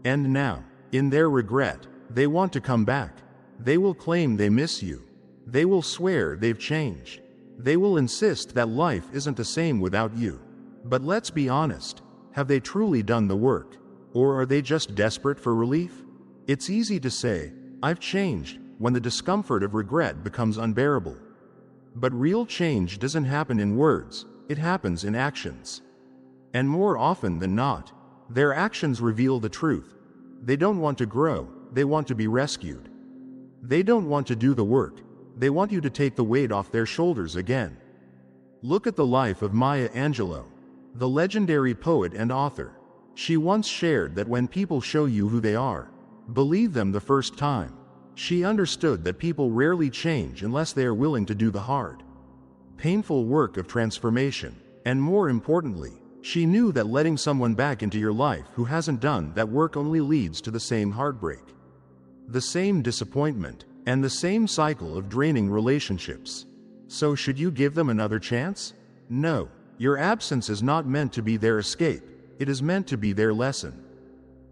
And now, in their regret, they want to come back. They will claim they miss you. They will swear they've changed. They will insist that life isn't the same without you. But let's be honest, have they truly done the work? Or are they just desperate for relief? It's easy to say, I've changed, when the discomfort of regret becomes unbearable. But real change doesn't happen in words, it happens in actions. And more often than not, their actions reveal the truth. They don't want to grow, they want to be rescued. They don't want to do the work, they want you to take the weight off their shoulders again. Look at the life of Maya Angelou, the legendary poet and author. She once shared that when people show you who they are, believe them the first time. She understood that people rarely change unless they are willing to do the hard, painful work of transformation. And more importantly, she knew that letting someone back into your life who hasn't done that work only leads to the same heartbreak, the same disappointment, and the same cycle of draining relationships. So should you give them another chance? No. Your absence is not meant to be their escape, it is meant to be their lesson.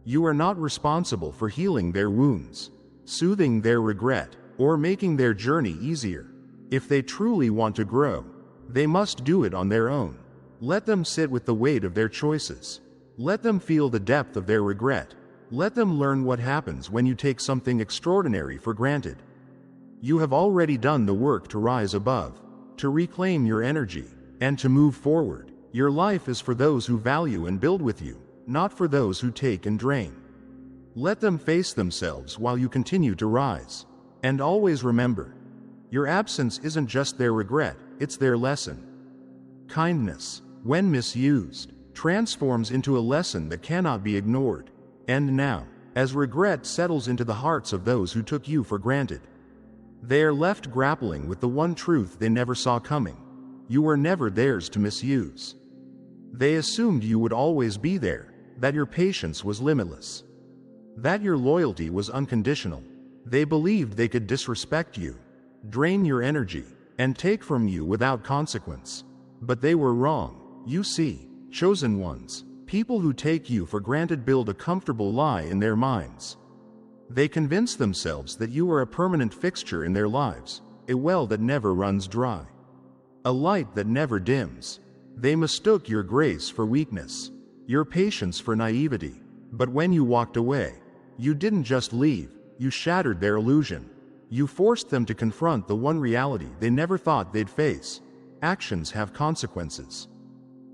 You are not responsible for healing their wounds, soothing their regret, or making their journey easier. If they truly want to grow, they must do it on their own. Let them sit with the weight of their choices. Let them feel the depth of their regret. Let them learn what happens when you take something extraordinary for granted. You have already done the work to rise above, to reclaim your energy, and to move forward. Your life is for those who value and build with you, not for those who take and drain. Let them face themselves while you continue to rise. And always remember, your absence isn't just their regret, it's their lesson. Kindness, when misused, transforms into a lesson that cannot be ignored. And now, as regret settles into the hearts of those who took you for granted, they are left grappling with the one truth they never saw coming. You were never theirs to misuse. They assumed you would always be there, that your patience was limitless, that your loyalty was unconditional. They believed they could disrespect you, drain your energy, and take from you without consequence. But they were wrong. You see, chosen ones, people who take you for granted, build a comfortable lie in their minds. They convince themselves that you are a permanent fixture in their lives, a well that never runs dry, a light that never dims. They mistook your grace for weakness, your patience for naivety. But when you walked away, you didn't just leave, you shattered their illusion. You forced them to confront the one reality they never thought they'd face. Actions have consequences.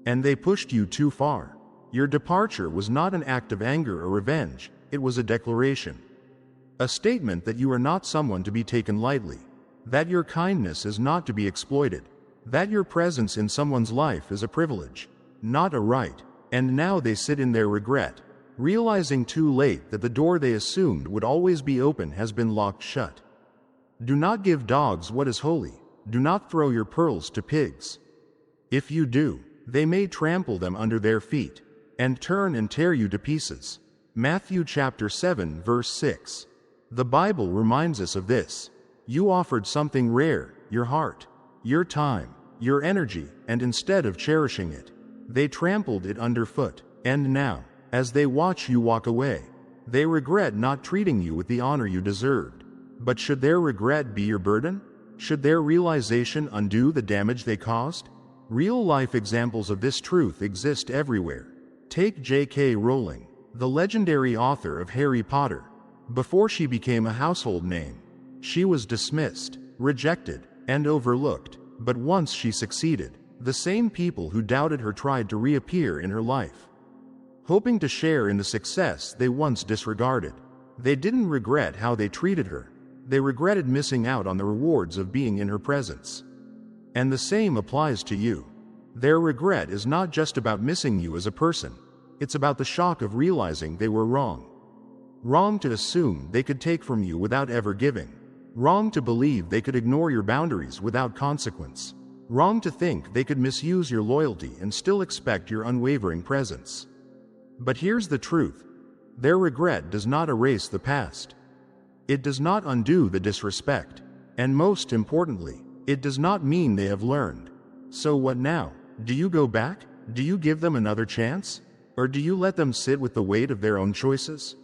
And they pushed you too far. Your departure was not an act of anger or revenge, it was a declaration. A statement that you are not someone to be taken lightly, that your kindness is not to be exploited, that your presence in someone's life is a privilege, not a right. And now they sit in their regret, realizing too late that the door they assumed would always be open has been locked shut. Do not give dogs what is holy. Do not throw your pearls to pigs. If you do, they may trample them under their feet and turn and tear you to pieces. Matthew chapter 7 verse 6. The Bible reminds us of this. You offered something rare, your heart, your time, your energy, and instead of cherishing it, they trampled it underfoot. And now, as they watch you walk away, they regret not treating you with the honor you deserved. But should their regret be your burden? Should their realization undo the damage they caused? Real-life examples of this truth exist everywhere. Take J.K. Rowling, the legendary author of Harry Potter. Before she became a household name, she was dismissed, rejected, and overlooked. But once she succeeded, the same people who doubted her tried to reappear in her life, hoping to share in the success they once disregarded. They didn't regret how they treated her. They regretted missing out on the rewards of being in her presence. And the same applies to you. Their regret is not just about missing you as a person. It's about the shock of realizing they were wrong. Wrong to assume they could take from you without ever giving. Wrong to believe they could ignore your boundaries without consequence. Wrong to think they could misuse your loyalty and still expect your unwavering presence. But here's the truth. Their regret does not erase the past. It does not undo the disrespect. And most importantly, it does not mean they have learned. So what now? Do you go back? Do you give them another chance? Or do you let them sit with the weight of their own choices?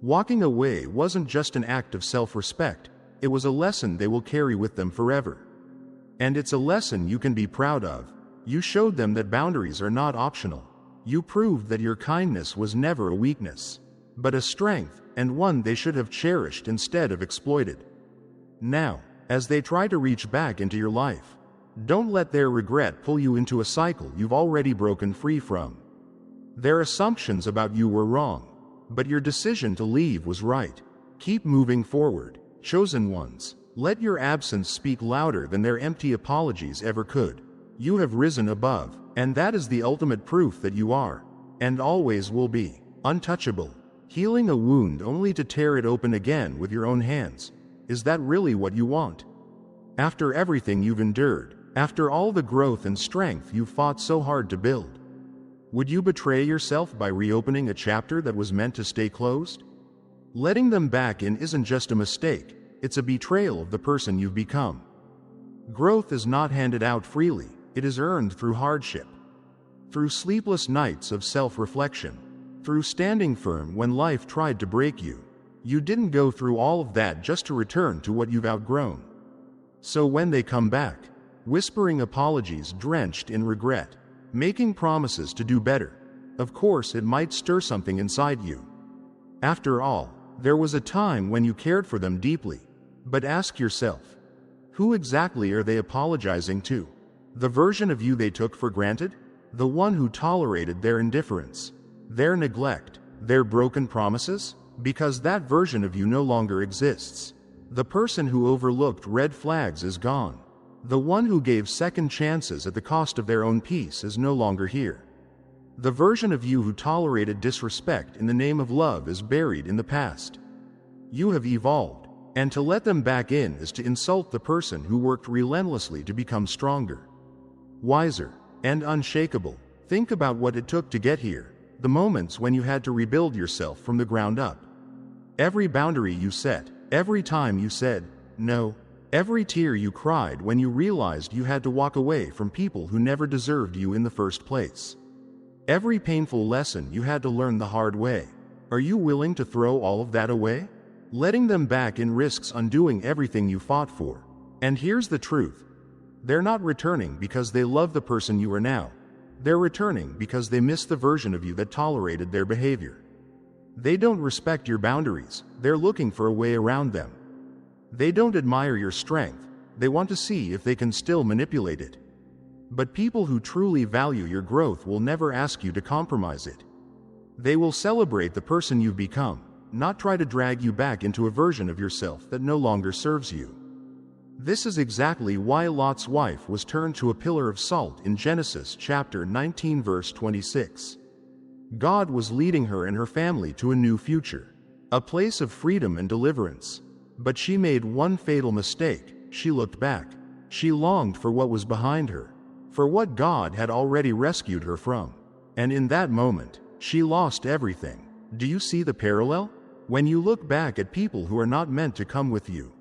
Walking away wasn't just an act of self-respect. It was a lesson they will carry with them forever. And it's a lesson you can be proud of. You showed them that boundaries are not optional. You proved that your kindness was never a weakness, but a strength, and one they should have cherished instead of exploited. Now, as they try to reach back into your life, don't let their regret pull you into a cycle you've already broken free from. Their assumptions about you were wrong, but your decision to leave was right. Keep moving forward, chosen ones. Let your absence speak louder than their empty apologies ever could. You have risen above, and that is the ultimate proof that you are, and always will be, untouchable. Healing a wound only to tear it open again with your own hands. Is that really what you want? After everything you've endured, after all the growth and strength you've fought so hard to build, would you betray yourself by reopening a chapter that was meant to stay closed? Letting them back in isn't just a mistake, it's a betrayal of the person you've become. Growth is not handed out freely, it is earned through hardship. Through sleepless nights of self-reflection. Through standing firm when life tried to break you. You didn't go through all of that just to return to what you've outgrown. So when they come back, whispering apologies drenched in regret, making promises to do better, of course it might stir something inside you. After all, there was a time when you cared for them deeply. But ask yourself, who exactly are they apologizing to? The version of you they took for granted? The one who tolerated their indifference, their neglect, their broken promises? Because that version of you no longer exists. The person who overlooked red flags is gone. The one who gave second chances at the cost of their own peace is no longer here. The version of you who tolerated disrespect in the name of love is buried in the past. You have evolved, and to let them back in is to insult the person who worked relentlessly to become stronger, wiser, and unshakable. Think about what it took to get here, the moments when you had to rebuild yourself from the ground up. Every boundary you set, every time you said no, every tear you cried when you realized you had to walk away from people who never deserved you in the first place. Every painful lesson you had to learn the hard way. Are you willing to throw all of that away? Letting them back in risks undoing everything you fought for. And here's the truth. They're not returning because they love the person you are now. They're returning because they miss the version of you that tolerated their behavior. They don't respect your boundaries, they're looking for a way around them. They don't admire your strength, they want to see if they can still manipulate it. But people who truly value your growth will never ask you to compromise it. They will celebrate the person you've become, not try to drag you back into a version of yourself that no longer serves you. This is exactly why Lot's wife was turned to a pillar of salt in Genesis chapter 19 verse 26. God was leading her and her family to a new future, a place of freedom and deliverance. But she made one fatal mistake. She looked back. She longed for what was behind her, for what God had already rescued her from. And in that moment, she lost everything. Do you see the parallel? When you look back at people who are not meant to come with you,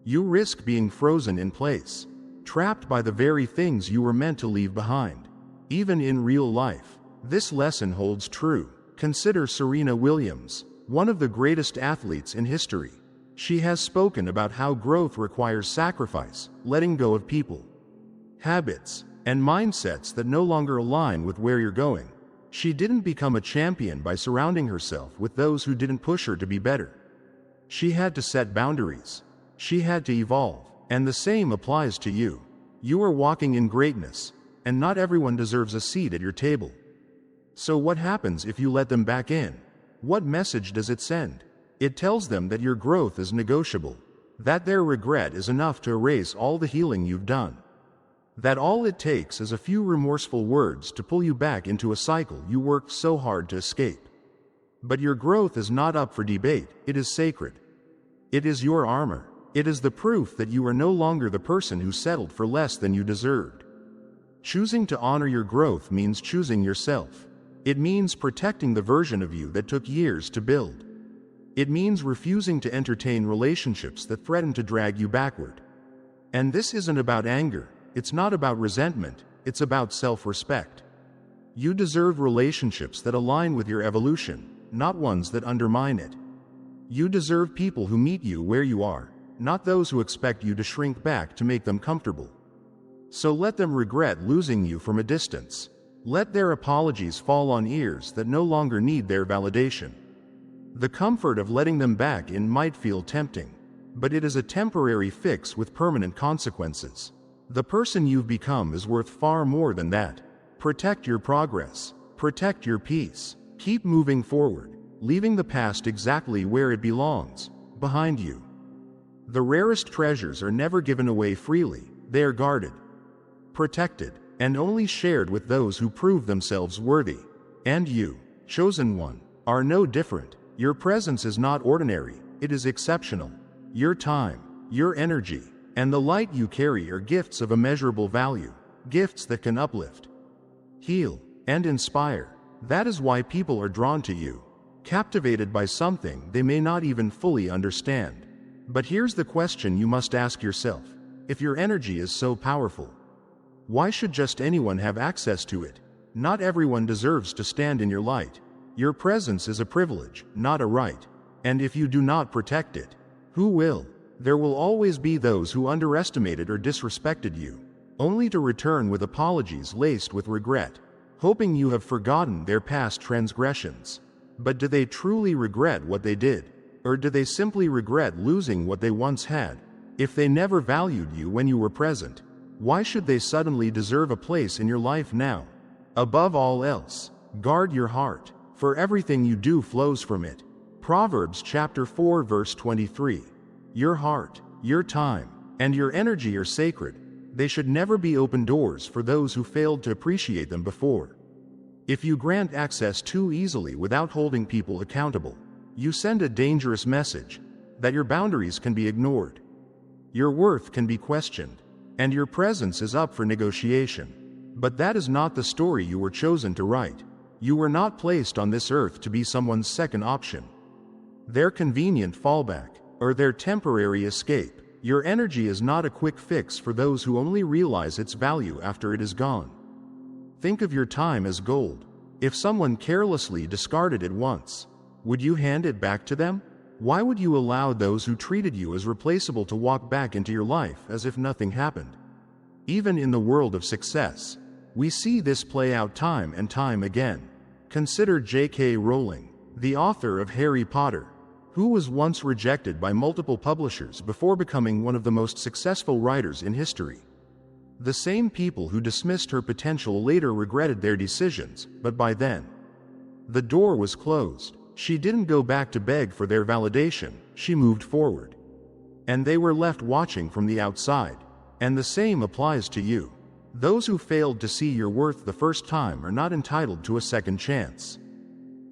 you risk being frozen in place, trapped by the very things you were meant to leave behind. Even in real life, this lesson holds true. Consider Serena Williams, one of the greatest athletes in history. She has spoken about how growth requires sacrifice, letting go of people, habits, and mindsets that no longer align with where you're going. She didn't become a champion by surrounding herself with those who didn't push her to be better. She had to set boundaries. She had to evolve. And the same applies to you. You are walking in greatness, and not everyone deserves a seat at your table. So what happens if you let them back in? What message does it send? It tells them that your growth is negotiable, that their regret is enough to erase all the healing you've done, that all it takes is a few remorseful words to pull you back into a cycle you worked so hard to escape. But your growth is not up for debate, it is sacred. It is your armor. It is the proof that you are no longer the person who settled for less than you deserved. Choosing to honor your growth means choosing yourself. It means protecting the version of you that took years to build. It means refusing to entertain relationships that threaten to drag you backward. And this isn't about anger, it's not about resentment, it's about self-respect. You deserve relationships that align with your evolution, not ones that undermine it. You deserve people who meet you where you are, not those who expect you to shrink back to make them comfortable. So let them regret losing you from a distance. Let their apologies fall on ears that no longer need their validation. The comfort of letting them back in might feel tempting, but it is a temporary fix with permanent consequences. The person you've become is worth far more than that. Protect your progress. Protect your peace. Keep moving forward, leaving the past exactly where it belongs, behind you. The rarest treasures are never given away freely. They are guarded, protected, and only shared with those who prove themselves worthy. And you, chosen one, are no different. Your presence is not ordinary, it is exceptional. Your time, your energy, and the light you carry are gifts of immeasurable value, gifts that can uplift, heal, and inspire. That is why people are drawn to you, captivated by something they may not even fully understand. But here's the question you must ask yourself. If your energy is so powerful, why should just anyone have access to it? Not everyone deserves to stand in your light. Your presence is a privilege, not a right. And if you do not protect it, who will? There will always be those who underestimated or disrespected you, only to return with apologies laced with regret, hoping you have forgotten their past transgressions. But do they truly regret what they did? Or do they simply regret losing what they once had? If they never valued you when you were present, why should they suddenly deserve a place in your life now? Above all else, guard your heart, for everything you do flows from it. Proverbs chapter 4 verse 23. Your heart, your time, and your energy are sacred. They should never be open doors for those who failed to appreciate them before. If you grant access too easily without holding people accountable, you send a dangerous message that your boundaries can be ignored, your worth can be questioned, and your presence is up for negotiation. But that is not the story you were chosen to write. You were not placed on this earth to be someone's second option, their convenient fallback, or their temporary escape. Your energy is not a quick fix for those who only realize its value after it is gone. Think of your time as gold. If someone carelessly discarded it once, would you hand it back to them? Why would you allow those who treated you as replaceable to walk back into your life as if nothing happened? Even in the world of success, we see this play out time and time again. Consider J.K. Rowling, the author of Harry Potter, who was once rejected by multiple publishers before becoming one of the most successful writers in history. The same people who dismissed her potential later regretted their decisions, but by then, the door was closed. She didn't go back to beg for their validation, she moved forward. And they were left watching from the outside. And the same applies to you. Those who failed to see your worth the first time are not entitled to a second chance.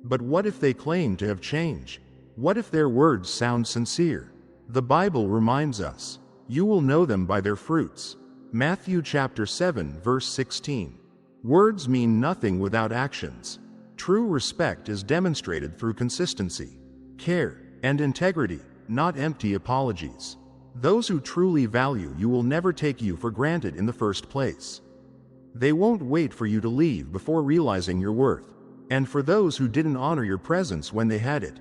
But what if they claim to have changed? What if their words sound sincere? The Bible reminds us, you will know them by their fruits. Matthew chapter 7 verse 16. Words mean nothing without actions. True respect is demonstrated through consistency, care, and integrity, not empty apologies. Those who truly value you will never take you for granted in the first place. They won't wait for you to leave before realizing your worth. And for those who didn't honor your presence when they had it,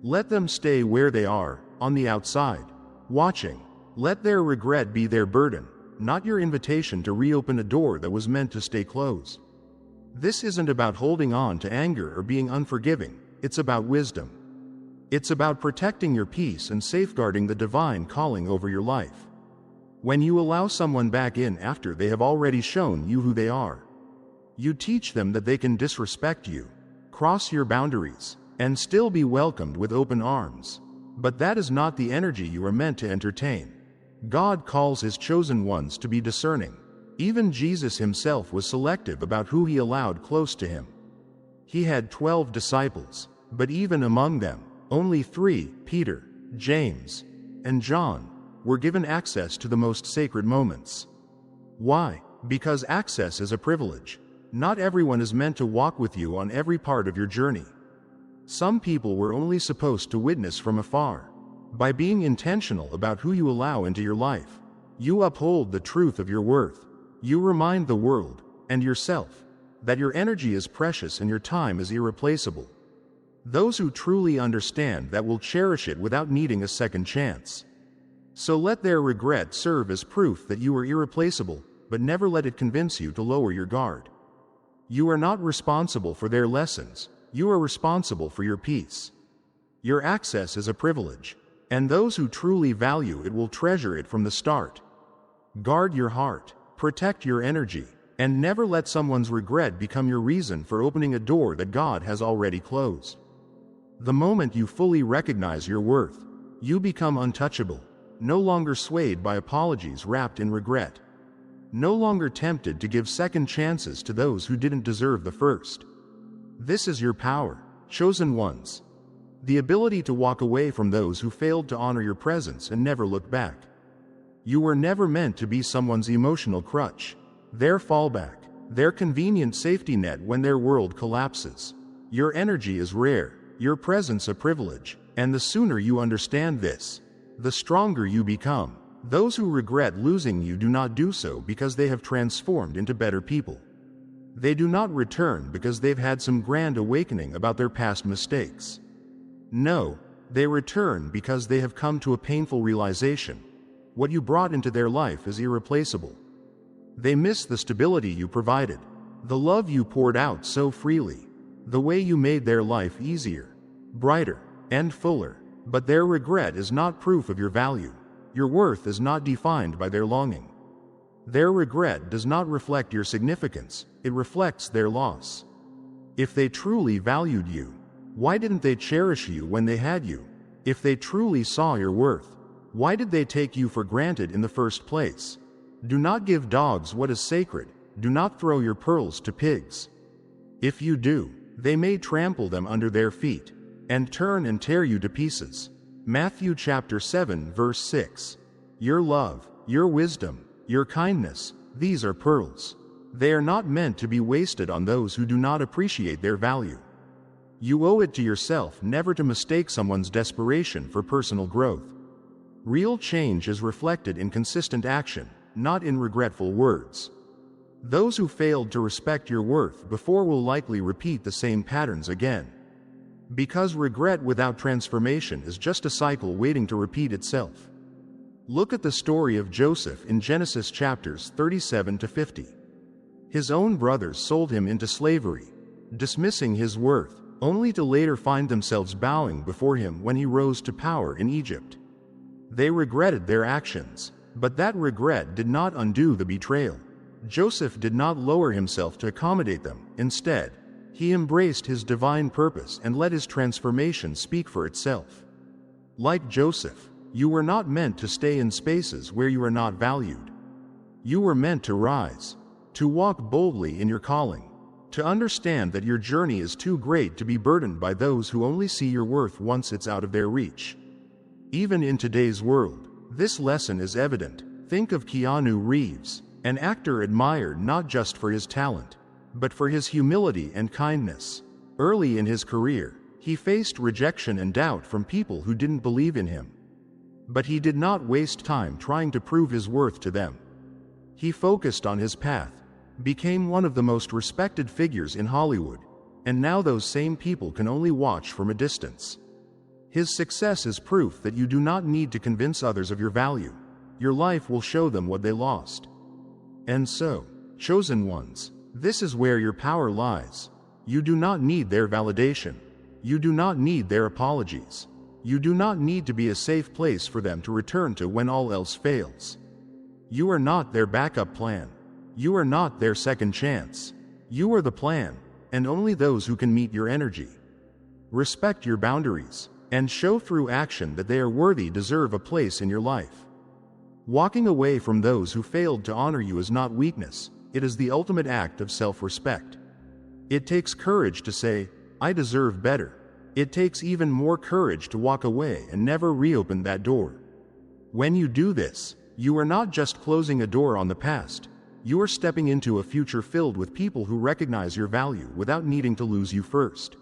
let them stay where they are, on the outside, watching. Let their regret be their burden, not your invitation to reopen a door that was meant to stay closed. This isn't about holding on to anger or being unforgiving, it's about wisdom. It's about protecting your peace and safeguarding the divine calling over your life. When you allow someone back in after they have already shown you who they are, you teach them that they can disrespect you, cross your boundaries, and still be welcomed with open arms. But that is not the energy you are meant to entertain. God calls His chosen ones to be discerning. Even Jesus Himself was selective about who He allowed close to Him. He had 12 disciples, but even among them, only 3, Peter, James, and John, were given access to the most sacred moments. Why? Because access is a privilege. Not everyone is meant to walk with you on every part of your journey. Some people were only supposed to witness from afar. By being intentional about who you allow into your life, you uphold the truth of your worth. You remind the world, and yourself, that your energy is precious and your time is irreplaceable. Those who truly understand that will cherish it without needing a second chance. So let their regret serve as proof that you are irreplaceable, but never let it convince you to lower your guard. You are not responsible for their lessons. You are responsible for your peace. Your access is a privilege, and those who truly value it will treasure it from the start. Guard your heart, protect your energy, and never let someone's regret become your reason for opening a door that God has already closed. The moment you fully recognize your worth, you become untouchable, no longer swayed by apologies wrapped in regret, no longer tempted to give second chances to those who didn't deserve the first. This is your power, chosen ones. The ability to walk away from those who failed to honor your presence and never look back. You were never meant to be someone's emotional crutch, their fallback, their convenient safety net when their world collapses. Your energy is rare, your presence a privilege, and the sooner you understand this, the stronger you become. Those who regret losing you do not do so because they have transformed into better people. They do not return because they've had some grand awakening about their past mistakes. No, they return because they have come to a painful realization. What you brought into their life is irreplaceable. They miss the stability you provided, the love you poured out so freely, the way you made their life easier, brighter, and fuller. But their regret is not proof of your value. Your worth is not defined by their longing. Their regret does not reflect your significance, it reflects their loss. If they truly valued you, why didn't they cherish you when they had you? If they truly saw your worth, why did they take you for granted in the first place? Do not give dogs what is sacred. Do not throw your pearls to pigs. If you do, they may trample them under their feet and turn and tear you to pieces. Matthew chapter 7 verse 6. Your love, your wisdom, your kindness, these are pearls. They are not meant to be wasted on those who do not appreciate their value. You owe it to yourself never to mistake someone's desperation for personal growth. Real change is reflected in consistent action, not in regretful words. Those who failed to respect your worth before will likely repeat the same patterns again. Because regret without transformation is just a cycle waiting to repeat itself. Look at the story of Joseph in Genesis chapters 37 to 50. His own brothers sold him into slavery, dismissing his worth, only to later find themselves bowing before him when he rose to power in Egypt. They regretted their actions, but that regret did not undo the betrayal. Joseph did not lower himself to accommodate them. Instead, he embraced his divine purpose and let his transformation speak for itself. Like Joseph, you were not meant to stay in spaces where you are not valued. You were meant to rise, to walk boldly in your calling, to understand that your journey is too great to be burdened by those who only see your worth once it's out of their reach. Even in today's world, this lesson is evident. Think of Keanu Reeves, an actor admired not just for his talent, but for his humility and kindness. Early in his career, he faced rejection and doubt from people who didn't believe in him. But he did not waste time trying to prove his worth to them. He focused on his path, became one of the most respected figures in Hollywood, and now those same people can only watch from a distance. His success is proof that you do not need to convince others of your value. Your life will show them what they lost. And so, chosen ones, this is where your power lies. You do not need their validation. You do not need their apologies. You do not need to be a safe place for them to return to when all else fails. You are not their backup plan. You are not their second chance. You are the plan, and only those who can meet your energy. Respect your boundaries, and show through action that they are worthy deserve a place in your life. Walking away from those who failed to honor you is not weakness, it is the ultimate act of self-respect. It takes courage to say, "I deserve better." It takes even more courage to walk away and never reopen that door. When you do this, you are not just closing a door on the past, you are stepping into a future filled with people who recognize your value without needing to lose you first.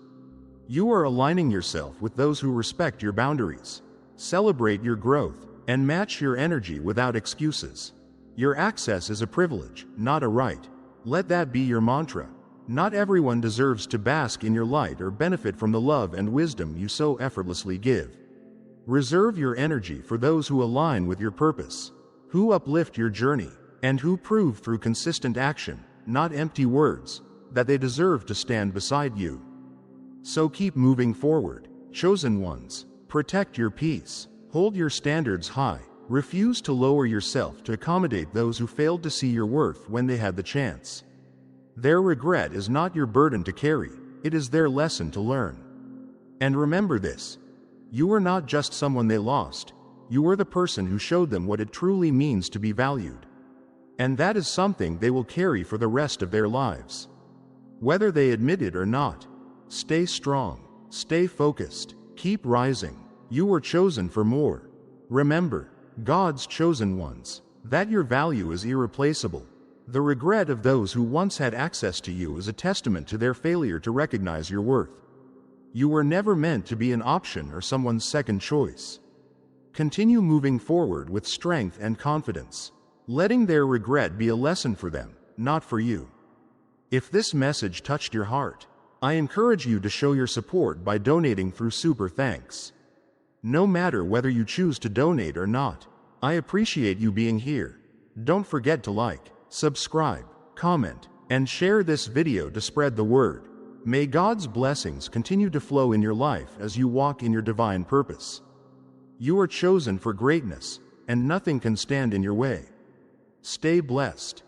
You are aligning yourself with those who respect your boundaries, celebrate your growth, and match your energy without excuses. Your access is a privilege, not a right. Let that be your mantra. Not everyone deserves to bask in your light or benefit from the love and wisdom you so effortlessly give. Reserve your energy for those who align with your purpose, who uplift your journey, and who prove through consistent action, not empty words, that they deserve to stand beside you. So keep moving forward, chosen ones. Protect your peace, hold your standards high, refuse to lower yourself to accommodate those who failed to see your worth when they had the chance. Their regret is not your burden to carry, it is their lesson to learn. And remember this: you are not just someone they lost, you are the person who showed them what it truly means to be valued. And that is something they will carry for the rest of their lives. Whether they admit it or not, stay strong, stay focused, keep rising. You were chosen for more. Remember, God's chosen ones, that your value is irreplaceable. The regret of those who once had access to you is a testament to their failure to recognize your worth. You were never meant to be an option or someone's second choice. Continue moving forward with strength and confidence, letting their regret be a lesson for them, not for you. If this message touched your heart, I encourage you to show your support by donating through Super Thanks. No matter whether you choose to donate or not, I appreciate you being here. Don't forget to like, subscribe, comment, and share this video to spread the word. May God's blessings continue to flow in your life as you walk in your divine purpose. You are chosen for greatness, and nothing can stand in your way. Stay blessed.